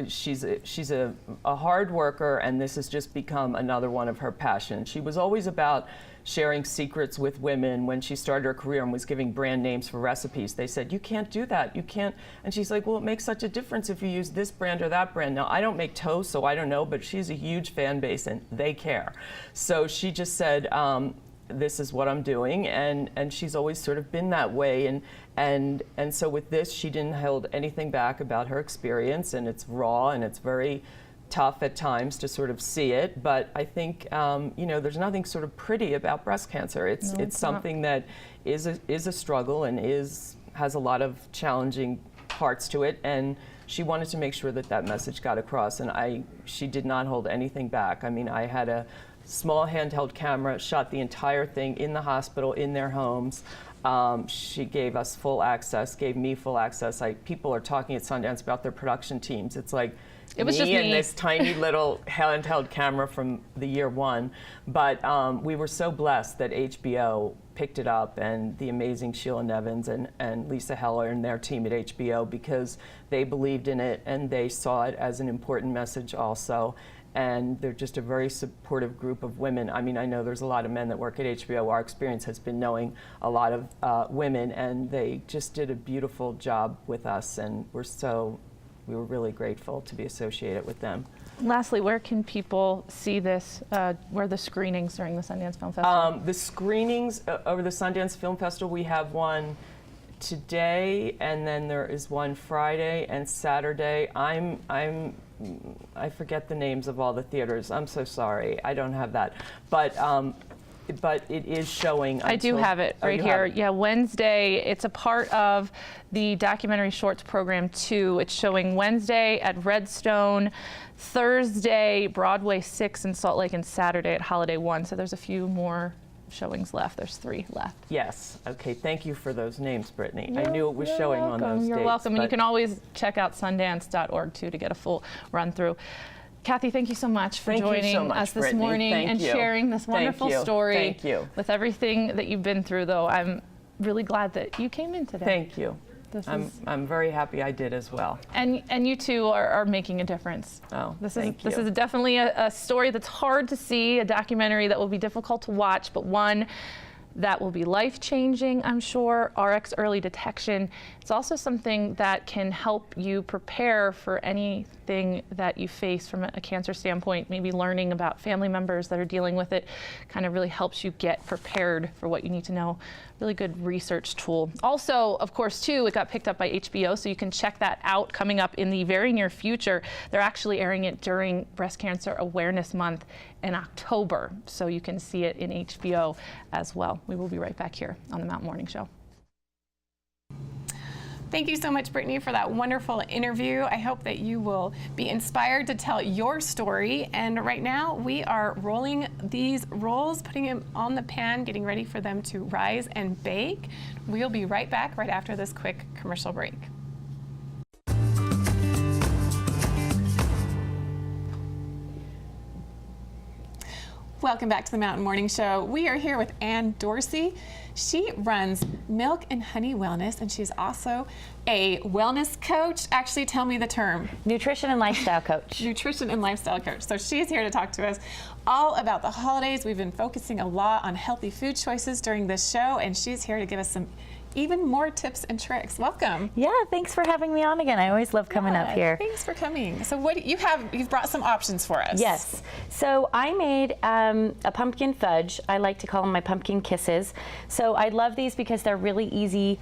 she's a hard worker, and this has just become another one of her passions. She was always about sharing secrets with women when she started her career and was giving brand names for recipes. They said, you can't do that, you can't. And she's like, well, it makes such a difference if you use this brand or that brand. Now, I don't make toast, so I don't know, but she's a huge fan base and they care. So she just said, this is what I'm doing, and she's always sort of been that way. And so with this, she didn't hold anything back about her experience, and it's raw and it's very tough at times to sort of see it, but I think there's nothing sort of pretty about breast cancer. It's something that is a struggle and has a lot of challenging parts to it, and she wanted to make sure that message got across, and she did not hold anything back. I mean, I had a small handheld camera, shot the entire thing in the hospital, in their homes. She gave us full access, gave me full access. People are talking at Sundance about their production teams. It's like, It was just and me. this tiny little handheld camera from the year one. But we were so blessed that HBO picked it up, and the amazing Sheila Nevins and Lisa Heller and their team at HBO, because they believed in it and they saw it as an important message also. And they're just a very supportive group of women. I mean, I know there's a lot of men that work at HBO. Our experience has been knowing a lot of women, and they just did a beautiful job with us, and we were really grateful to be associated with them. Lastly, where can people see this? Where are the screenings during the Sundance Film Festival? The screenings over the Sundance Film Festival, we have one today, and then there is one Friday and Saturday. I forget the names of all the theaters. I'm so sorry. I don't have that. But it is showing. I do have it right here. Yeah, Wednesday. It's a part of the documentary shorts program 2. It's showing Wednesday at Redstone, Thursday Broadway 6 in Salt Lake, and Saturday at Holiday 1. So there's a few more showings left. There's 3 left. Yes. Okay. Thank you for those names, Brittany. I knew it was showing on those You're dates. welcome. And you but can always check out Sundance.org too to get a full run through. Kathy, thank you so much for Thank you joining so much, us this Brittany. morning Thank and you. sharing this Thank wonderful you. story. Thank you. With everything that you've been through, though, I'm really glad that you came in today. Thank you. This I'm very happy I did as well. And you two are making a difference. Oh, This thank is you. definitely a story that's hard to see, a documentary that will be difficult to watch, but one that will be life-changing, I'm sure. RX early detection. It's also something that can help you prepare for anything that you face from a cancer standpoint. Maybe learning about family members that are dealing with it kind of really helps you get prepared for what you need to know. Really good research tool. Also, of course, too, it got picked up by HBO, so you can check that out coming up in the very near future. They're actually airing it during Breast Cancer Awareness Month in October, so you can see it in HBO as well. We will be right back here on the Mountain Morning Show. Thank you so much, Brittany, for that wonderful interview. I hope that you will be inspired to tell your story. And right now, we are rolling these rolls, putting them on the pan, getting ready for them to rise and bake. We'll be right back right after this quick commercial break. Welcome back to the Mountain Morning Show. We are here with Ann Dorsey. She runs Milk and Honey Wellness, and she's also a wellness coach. Actually, tell me the term. Nutrition and lifestyle coach. Nutrition and lifestyle coach. So she's here to talk to us all about the holidays. We've been focusing a lot on healthy food choices during this show, and she's here to give us some even more tips and tricks. Welcome. Yeah, thanks for having me on again. I always love coming up here. Thanks for coming. So what you've brought some options for us. Yes. So I made a pumpkin fudge. I like to call them my pumpkin kisses. So I love these because they're really easy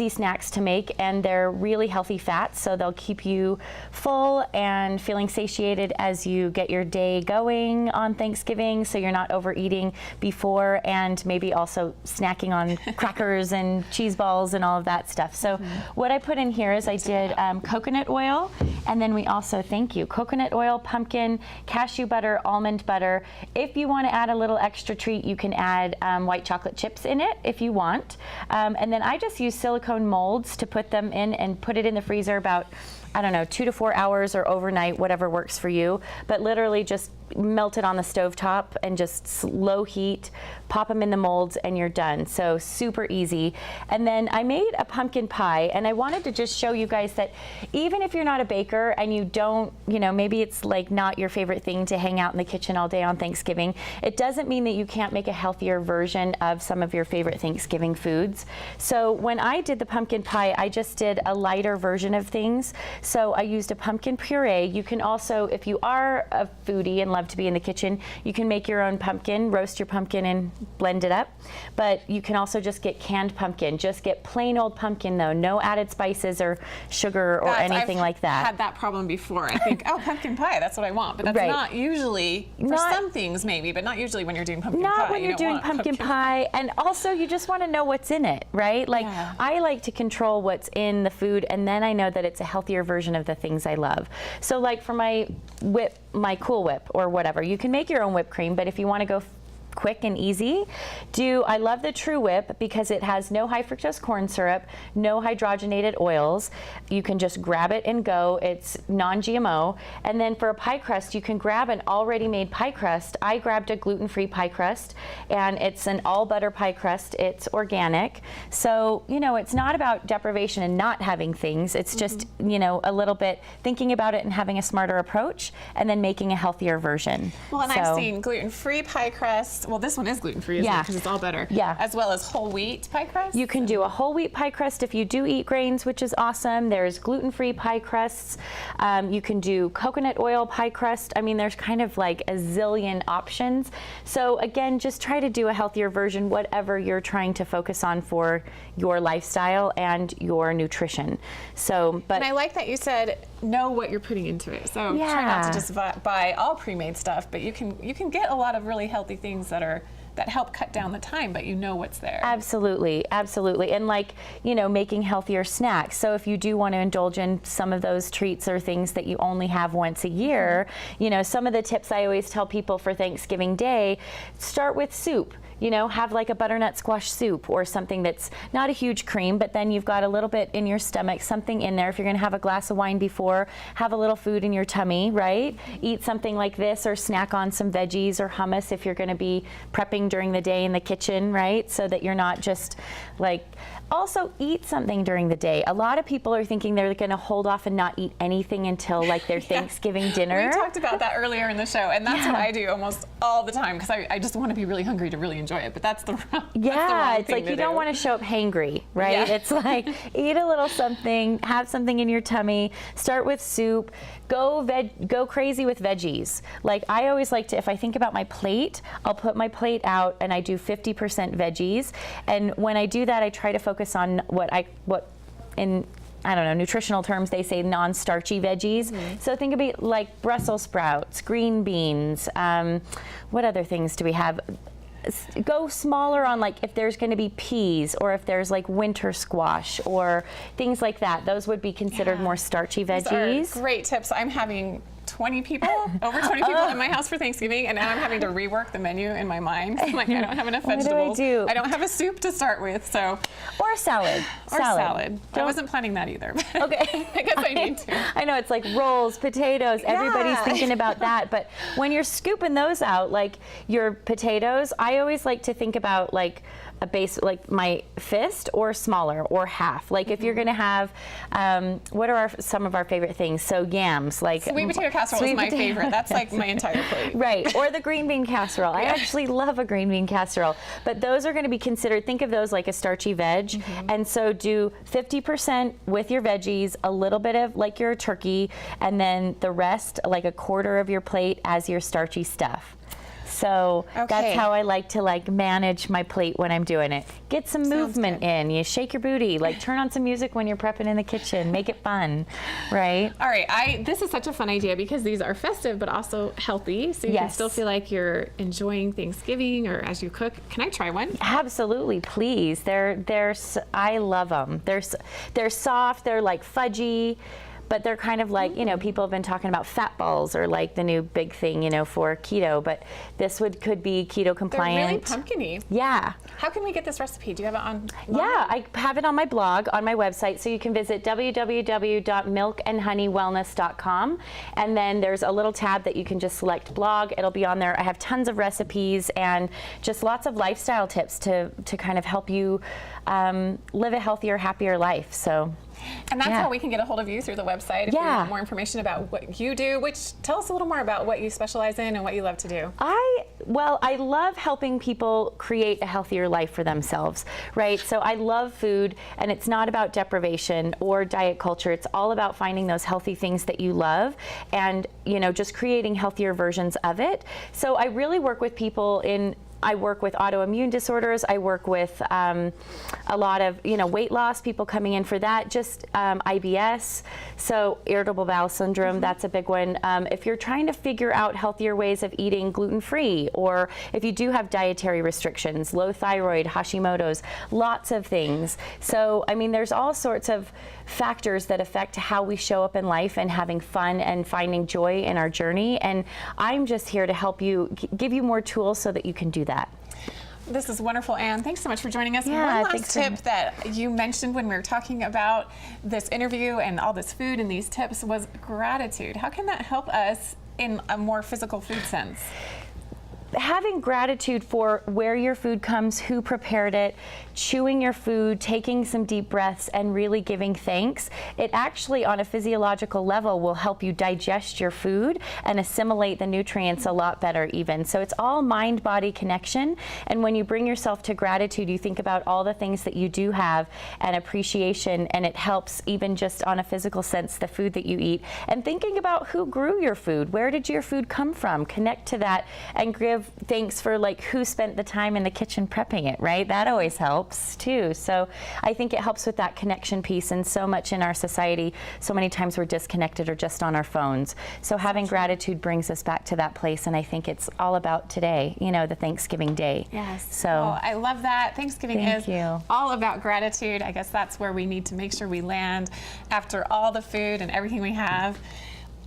snacks to make, and they're really healthy fats, so they'll keep you full and feeling satiated as you get your day going on Thanksgiving, so you're not overeating before and maybe also snacking on crackers and cheese balls and all of that stuff. So what I put in here is I did coconut oil, and then we also, coconut oil, pumpkin, cashew butter, almond butter. If you want to add a little extra treat, you can add white chocolate chips in it if you want. And then I just use silicone molds to put them in and put it in the freezer about, I don't know, 2 to 4 hours or overnight, whatever works for you. But literally just melt it on the stovetop and just low heat, pop them in the molds, and you're done. So super easy. And then I made a pumpkin pie, and I wanted to just show you guys that even if you're not a baker and you don't, maybe it's like not your favorite thing to hang out in the kitchen all day on Thanksgiving, it doesn't mean that you can't make a healthier version of some of your favorite Thanksgiving foods. So when I did the pumpkin pie, I just did a lighter version of things. So I used a pumpkin puree. You can also, if you are a foodie and love to be in the kitchen, you can make your own pumpkin, roast your pumpkin and blend it up. But you can also just get canned pumpkin. Just get plain old pumpkin though, no added spices or sugar or anything like that. I've had that problem before. I think, oh, pumpkin pie, that's what I want. But that's not usually, for some things maybe, but not usually when you're doing pumpkin pie. Not when you're doing pumpkin pie. And also you just want to know what's in it, right? Like I like to control what's in the food, and then I know that it's a healthier version of the things I love. So like for my whip, my Cool Whip or whatever, you can make your own whipped cream, but if you want to go quick and easy, I love the True Whip because it has no high fructose corn syrup, no hydrogenated oils. You can just grab it and go. It's non-GMO. And then for a pie crust, you can grab an already made pie crust. I grabbed a gluten-free pie crust, and it's an all butter pie crust. It's organic. So, it's not about deprivation and not having things. It's just, a little bit thinking about it and having a smarter approach, and then making a healthier version. Well, and I've seen gluten-free pie crust. Well, this one is gluten-free, isn't it? Because it's all butter. Yeah. As well as whole wheat pie crust. You can do a whole wheat pie crust if you do eat grains, which is awesome. There's gluten-free pie crusts. You can do coconut oil pie crust. I mean, there's kind of like a zillion options. So again, just try to do a healthier version, whatever you're trying to focus on for your lifestyle and your nutrition. So, but and I like that you said know what you're putting into it. So try not to just buy all pre-made stuff, but you can get a lot of really healthy things that help cut down the time, but you know what's there. Absolutely, absolutely. And like, making healthier snacks. So if you do want to indulge in some of those treats or things that you only have once a year, some of the tips I always tell people for Thanksgiving Day, start with soup. Have like a butternut squash soup or something that's not a huge cream, but then you've got a little bit in your stomach, something in there. If you're going to have a glass of wine before, have a little food in your tummy, right? Eat something like this or snack on some veggies or hummus if you're going to be prepping during the day in the kitchen, right? So that you're not just like, also eat something during the day. A lot of people are thinking they're going to hold off and not eat anything until like their Thanksgiving dinner. We talked about that earlier in the show, and that's what I do almost all the time because I just want to be really hungry to really enjoy it. But that's the wrong. It's like you don't want to show up hangry, right? It's like eat a little something, have something in your tummy. Start with soup. Go crazy with veggies. Like I always like to, if I think about my plate, I'll put my plate out and I do 50% veggies. And when I do that, I try to focus on what in nutritional terms, they say non-starchy veggies. So think of it like Brussels sprouts, green beans. What other things do we have? Go smaller on like if there's going to be peas or if there's like winter squash or things like that. Those would be considered more starchy veggies. Those are great tips. I'm having 20 people, over 20 people in my house for Thanksgiving, and now I'm having to rework the menu in my mind. I'm like, I don't have enough What do I vegetables. do? I don't have a soup to start with, so. Or a salad. Or salad. I wasn't planning that either. But Okay. I guess I need to. I know, it's like rolls, potatoes, everybody's Yeah. thinking about that. But when you're scooping those out, like your potatoes, I always like to think about like a base, like my fist or smaller or half. Like if you're gonna have, what are some of our favorite things? So yams, like Sweet potato casserole is sweet my potato- favorite. That's like my entire plate. Right, or the green bean casserole. I actually love a green bean casserole. But those are going to be considered, think of those like a starchy veg. And so do 50% with your veggies, a little bit of like your turkey, and then the rest, like a quarter of your plate as your starchy stuff. So Okay. that's how I like to like manage my plate when I'm doing it. Get some movement in. You shake your booty. Like turn on some music when you're prepping in the kitchen. Make it fun, right? All right, this is such a fun idea because these are festive but also healthy, so you can Yes. still feel like you're enjoying Thanksgiving or as you cook. Can I try one? Absolutely, please. I love them. They're soft. They're like fudgy, but they're kind of like, you know, people have been talking about fat balls or like the new big thing, you know, for keto. But this could be keto compliant. They're really pumpkin-y. Yeah. How can we get this recipe? Do you have it on? Yeah, I have it on my blog, on my website, so you can visit www.milkandhoneywellness.com, and then there's a little tab that you can just select blog. It'll be on there. I have tons of recipes and just lots of lifestyle tips to kind of help you live a healthier, happier life. So. And that's Yeah. how we can get a hold of you through the website if we Yeah. want more information about what you do, tell us a little more about what you specialize in and what you love to do. I love helping people create a healthier life for themselves, right? So I love food, and it's not about deprivation or diet culture. It's all about finding those healthy things that you love and, you know, just creating healthier versions of it. So I really work with people I work with autoimmune disorders. I work with a lot of, you know, weight loss, people coming in for that, just IBS, so irritable bowel syndrome, that's a big one. If you're trying to figure out healthier ways of eating gluten-free, or if you do have dietary restrictions, low thyroid, Hashimoto's, lots of things. So, I mean, there's all sorts of factors that affect how we show up in life and having fun and finding joy in our journey. And I'm just here to help you, give you more tools so that you can do that. This is wonderful, Anne. Thanks so much for joining us. Yeah, One thanks last for tip that you mentioned when we were talking about this interview and all this food and these tips was gratitude. How can that help us in a more physical food sense? Having gratitude for where your food comes, who prepared it, chewing your food, taking some deep breaths, and really giving thanks, it actually on a physiological level will help you digest your food and assimilate the nutrients a lot better even. So it's all mind-body connection, and when you bring yourself to gratitude, you think about all the things that you do have and appreciation, and it helps even just on a physical sense the food that you eat, and thinking about who grew your food, where did your food come from, connect to that, and give thanks for like who spent the time in the kitchen prepping it, right? That always helps too. So I think it helps with that connection piece, and so much in our society, so many times we're disconnected or just on our phones. So having gratitude brings us back to that place, and I think it's all about today, you know, the Thanksgiving Day. Yes. So Oh, I love that. Thanksgiving Thank is you. all about gratitude. I guess that's where we need to make sure we land after all the food and everything we have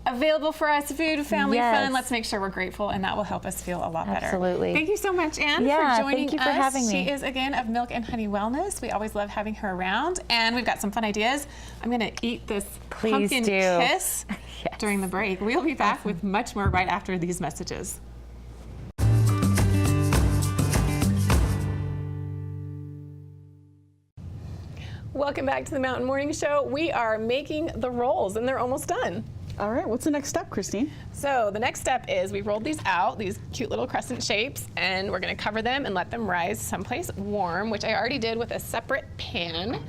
available for us, food, family Yes. fun. Let's make sure we're grateful, and that will help us feel a lot better. Absolutely. Thank you so much, Anne, Yeah, for joining thank you for us. having me. She is, again, of Milk and Honey Wellness. We always love having her around, and we've got some fun ideas. I'm going to eat this Please pumpkin do. kiss Yes. during the break. We'll be back with much more right after these messages. Welcome back to the Mountain Morning Show. We are making the rolls, and they're almost done. All right, what's the next step, Christine? So the next step is we rolled these out, these cute little crescent shapes, and we're going to cover them and let them rise someplace warm, which I already did with a separate pan.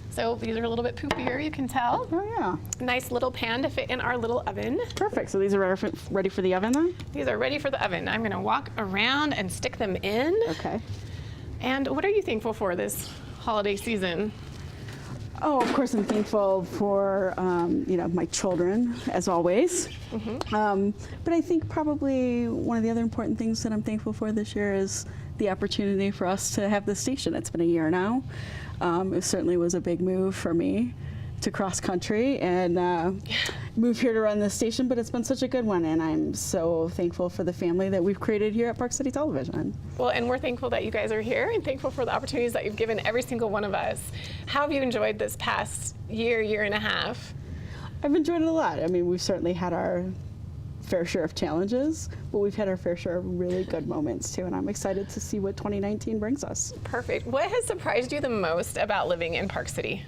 So these are a little bit poopier, you can tell. Oh, yeah. Nice little pan to fit in our little oven. Perfect. So these are ready for the oven then? These are ready for the oven. I'm going to walk around and stick them in. Okay. And what are you thankful for this holiday season? Oh, of course, I'm thankful for you know, my children, as always. But I think probably one of the other important things that I'm thankful for this year is the opportunity for us to have this station. It's been a year now. It certainly was a big move for me to cross country and move here to run this station, but it's been such a good one, and I'm so thankful for the family that we've created here at Park City Television. Well, and we're thankful that you guys are here and thankful for the opportunities that you've given every single one of us. How have you enjoyed this past year and a half? I've enjoyed it a lot. I mean, we've certainly had our fair share of challenges, but we've had our fair share of really good moments too, and I'm excited to see what 2019 brings us. Perfect. What has surprised you the most about living in Park City?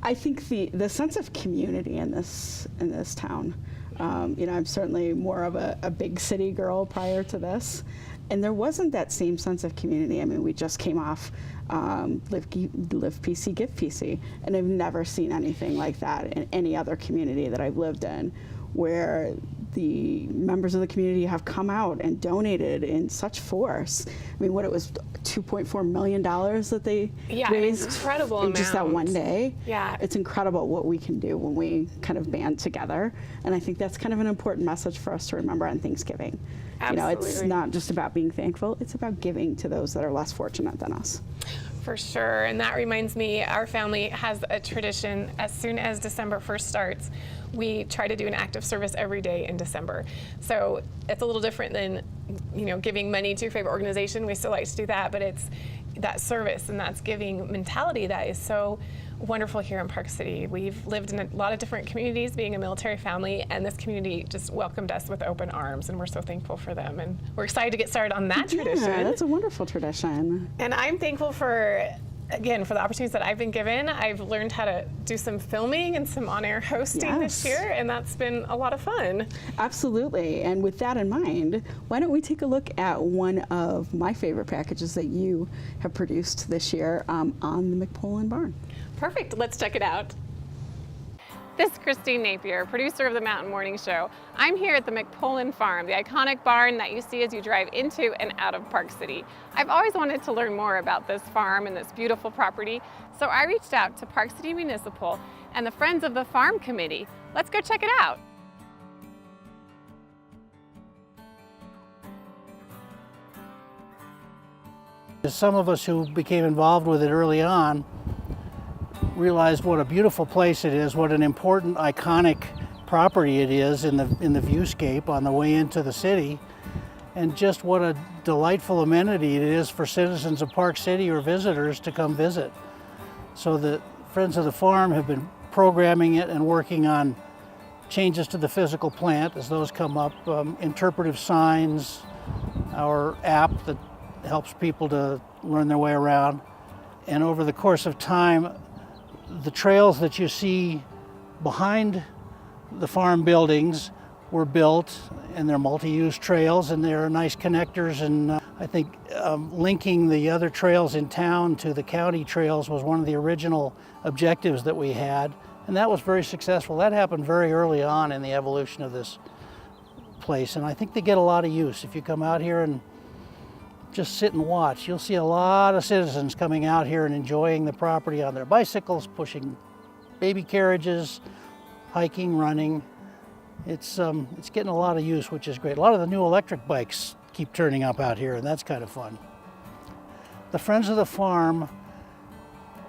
I think the sense of community in this town. You know, I'm certainly more of a big city girl prior to this, and there wasn't that same sense of community. I mean, we just came off Live PC, Give PC, and I've never seen anything like that in any other community that I've lived in, where the members of the community have come out and donated in such force. I mean, it was $2.4 million that they raised incredible in just that amount. one day. Yeah. It's incredible what we can do when we kind of band together. And I think that's kind of an important message for us to remember on Thanksgiving. You know, it's Absolutely. not just about being thankful, it's about giving to those that are less fortunate than us. For sure, and that reminds me, our family has a tradition. As soon as December 1st starts, we try to do an act of service every day in December. So it's a little different than, you know, giving money to your favorite organization. We still like to do that, but it's that service and that's giving mentality that is so wonderful here in Park City. We've lived in a lot of different communities being a military family, and this community just welcomed us with open arms, and we're so thankful for them. And we're excited to get started on that tradition. Yeah, that's a wonderful tradition. And I'm thankful for, again, for the opportunities that I've been given. I've learned how to do some filming and some on-air hosting this year, and that's been a lot of fun. Absolutely. And with that in mind, why don't we take a look at one of my favorite packages that you have produced this year on the McPolin Barn. Perfect. Let's check it out. This is Christine Napier, producer of the Mountain Morning Show. I'm here at the McPolin Farm, the iconic barn that you see as you drive into and out of Park City. I've always wanted to learn more about this farm and this beautiful property, so I reached out to Park City Municipal and the Friends of the Farm Committee. Let's go check it out. Some of us who became involved with it early on realized what a beautiful place it is, what an important, iconic property it is in the viewscape on the way into the city, and just what a delightful amenity it is for citizens of Park City or visitors to come visit. So the Friends of the Farm have been programming it and working on changes to the physical plant as those come up, interpretive signs, our app that helps people to learn their way around. And over the course of time, the trails that you see behind the farm buildings were built, and they're multi-use trails, and they're nice connectors. And I think linking the other trails in town to the county trails was one of the original objectives that we had, and that was very successful. That happened very early on in the evolution of this place, and I think they get a lot of use. If you come out here and just sit and watch, you'll see a lot of citizens coming out here and enjoying the property on their bicycles, pushing baby carriages, hiking, running. It's getting a lot of use, which is great. A lot of the new electric bikes keep turning up out here, and that's kind of fun. The Friends of the Farm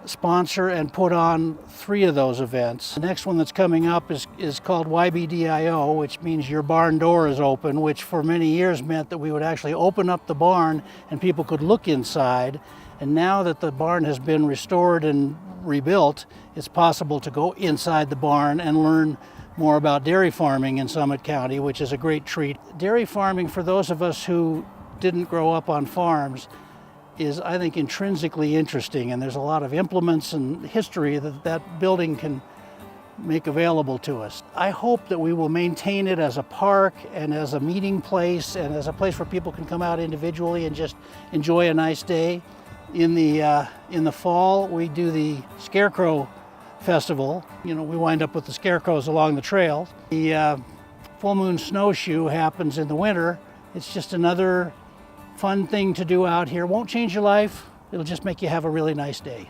sponsor and put on 3 of those events. The next one that's coming up is called YBDIO, which means Your Barn Door is Open, which for many years meant that we would actually open up the barn and people could look inside. And now that the barn has been restored and rebuilt, it's possible to go inside the barn and learn more about dairy farming in Summit County, which is a great treat. Dairy farming, for those of us who didn't grow up on farms, is, I think, intrinsically interesting, and there's a lot of implements and history that building can make available to us. I hope that we will maintain it as a park and as a meeting place and as a place where people can come out individually and just enjoy a nice day. In the fall, we do the Scarecrow Festival. You know, we wind up with the scarecrows along the trail. The Full Moon Snowshoe happens in the winter. It's just another fun thing to do out here. Won't change your life. It'll just make you have a really nice day.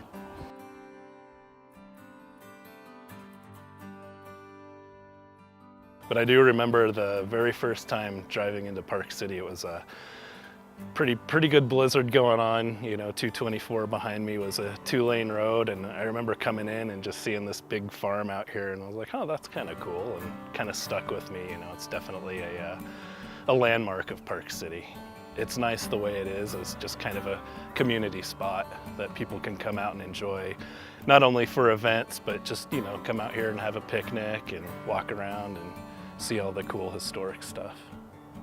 But I do remember the very first time driving into Park City. It was pretty good blizzard going on. 224 behind me was a 2-lane road, and I remember coming in and just seeing this big farm out here, and I was like, oh, that's kind of cool, and kind of stuck with me. It's definitely a landmark of Park City. It's nice the way it is as just kind of a community spot that people can come out and enjoy, not only for events, but just, come out here and have a picnic and walk around and see all the cool historic stuff.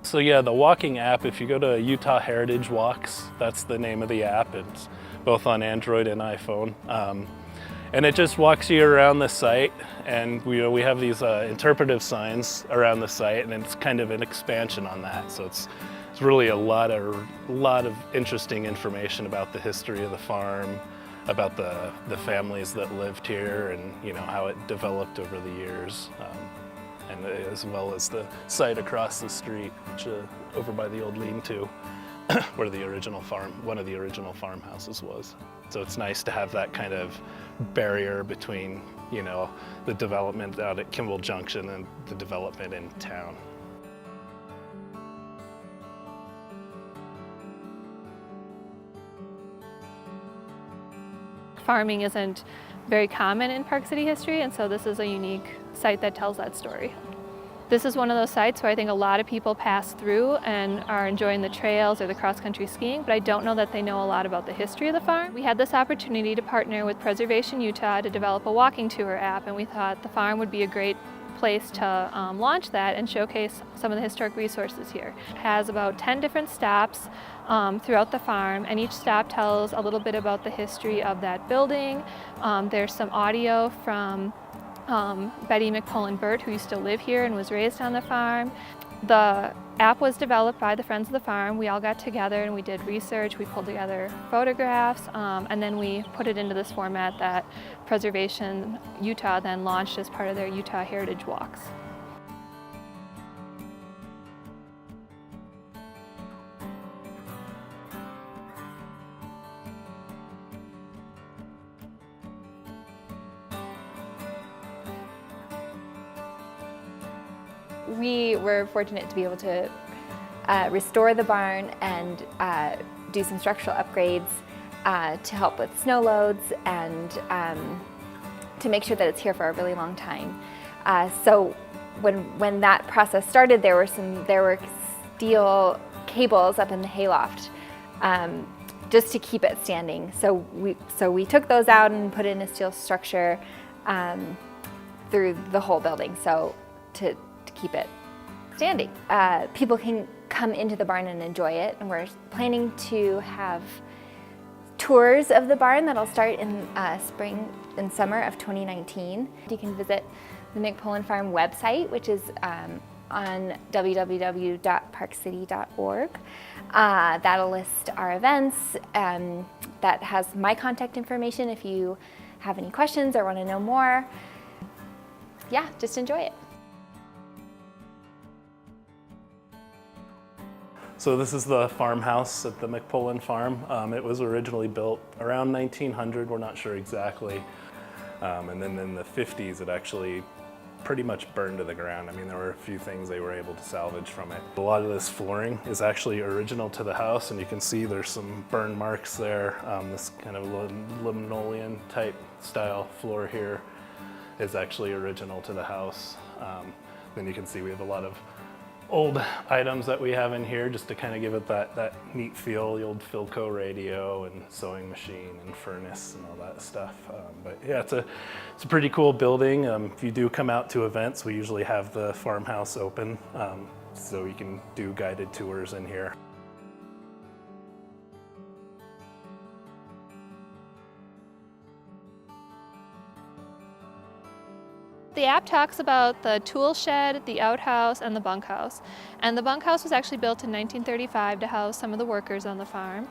So yeah, the walking app, if you go to Utah Heritage Walks, that's the name of the app. It's both on Android and iPhone. And it just walks you around the site, and we have these interpretive signs around the site, and it's kind of an expansion on that. So it's really a lot of interesting information about the history of the farm, about the families that lived here, and how it developed over the years. And as well as the site across the street, which, over by the old lean-to, where one of the original farmhouses was. So it's nice to have that kind of barrier between, the development out at Kimball Junction and the development in town. Farming isn't very common in Park City history, and so this is a unique site that tells that story. This is one of those sites where I think a lot of people pass through and are enjoying the trails or the cross-country skiing, but I don't know that they know a lot about the history of the farm. We had this opportunity to partner with Preservation Utah to develop a walking tour app, and we thought the farm would be a great place to launch that and showcase some of the historic resources here. It has about 10 different stops throughout the farm, and each stop tells a little bit about the history of that building. There's some audio from Betty McPullen Burt, who used to live here and was raised on the farm. The app was developed by the Friends of the Farm. We all got together and we did research. We pulled together photographs, and then we put it into this format that Preservation Utah then launched as part of their Utah Heritage Walks. We were fortunate to be able to restore the barn and do some structural upgrades to help with snow loads and to make sure that it's here for a really long time. So when that process started, there were steel cables up in the hayloft just to keep it standing. So we took those out and put in a steel structure through the whole building. So to keep it standing. People can come into the barn and enjoy it, and we're planning to have tours of the barn that'll start in spring and summer of 2019. You can visit the McPullen Farm website, which is on www.parkcity.org. That'll list our events, that has my contact information if you have any questions or want to know more. Yeah, just enjoy it. So this is the farmhouse at the McPullen Farm. It was originally built around 1900, we're not sure exactly. And then in the 50s, it actually pretty much burned to the ground. I mean, there were a few things they were able to salvage from it. A lot of this flooring is actually original to the house, and you can see there's some burn marks there. This kind of linoleum type style floor here is actually original to the house. Then you can see we have a lot of old items that we have in here just to kind of give it that neat feel, the old Philco radio and sewing machine and furnace and all that stuff. But yeah, it's a pretty cool building. If you do come out to events, we usually have the farmhouse open, so you can do guided tours in here. The app talks about the tool shed, the outhouse, and the bunkhouse. And the bunkhouse was actually built in 1935 to house some of the workers on the farm.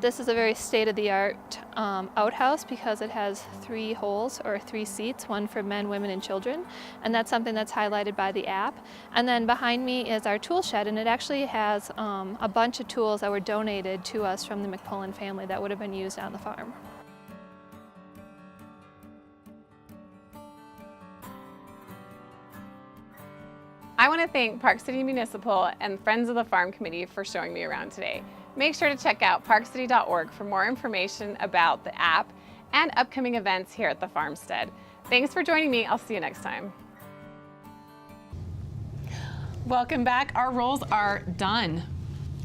This is a very state-of-the-art outhouse because it has 3 holes or 3 seats, one for men, women, and children. And that's something that's highlighted by the app. And then behind me is our tool shed, and it actually has a bunch of tools that were donated to us from the McPullen family that would have been used on the farm. I want to thank Park City Municipal and Friends of the Farm Committee for showing me around today. Make sure to check out parkcity.org for more information about the app and upcoming events here at the Farmstead. Thanks for joining me. I'll see you next time. Welcome back. Our rolls are done.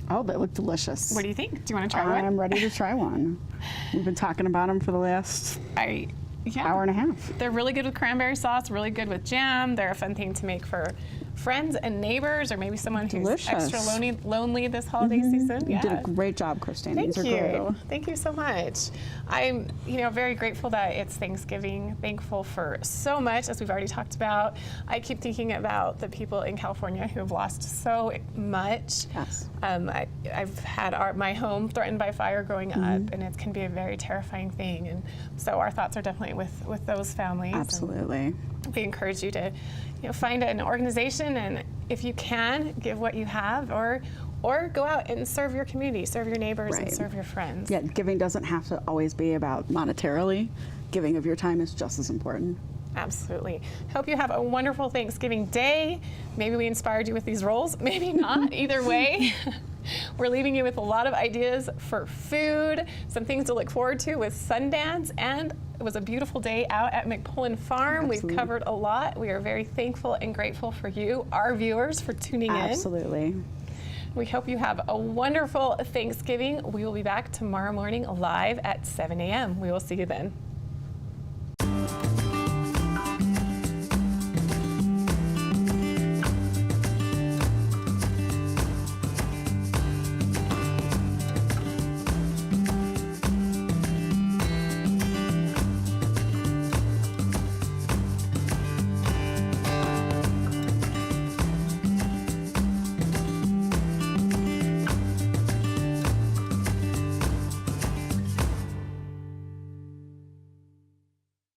Oh, they look delicious. What do you think? Do you want to try one? I'm ready to try one. We've been talking about them for the last hour and a half. They're really good with cranberry sauce, really good with jam. They're a fun thing to make for friends and neighbors, or maybe someone who's extra lonely this holiday season. You did a great job, Christine. Thank These are you. great. Thank you so much. I'm, very grateful that it's Thanksgiving. Thankful for so much, as we've already talked about. I keep thinking about the people in California who have lost so much. Yes. I've had my home threatened by fire growing up, and it can be a very terrifying thing. And so our thoughts are definitely with those families. Absolutely. And we encourage you to, find an organization, and if you can, give what you have, or go out and serve your community, serve your neighbors, and serve your friends. Yeah, giving doesn't have to always be about monetarily. Giving of your time is just as important. Absolutely. Hope you have a wonderful Thanksgiving day. Maybe we inspired you with these rolls, maybe not. Either way, we're leaving you with a lot of ideas for food, some things to look forward to with Sundance, and it was a beautiful day out at McPullen Farm. Absolutely. We've covered a lot. We are very thankful and grateful for you, our viewers, for tuning in. Absolutely. We hope you have a wonderful Thanksgiving. We will be back tomorrow morning live at 7 a.m. We will see you then.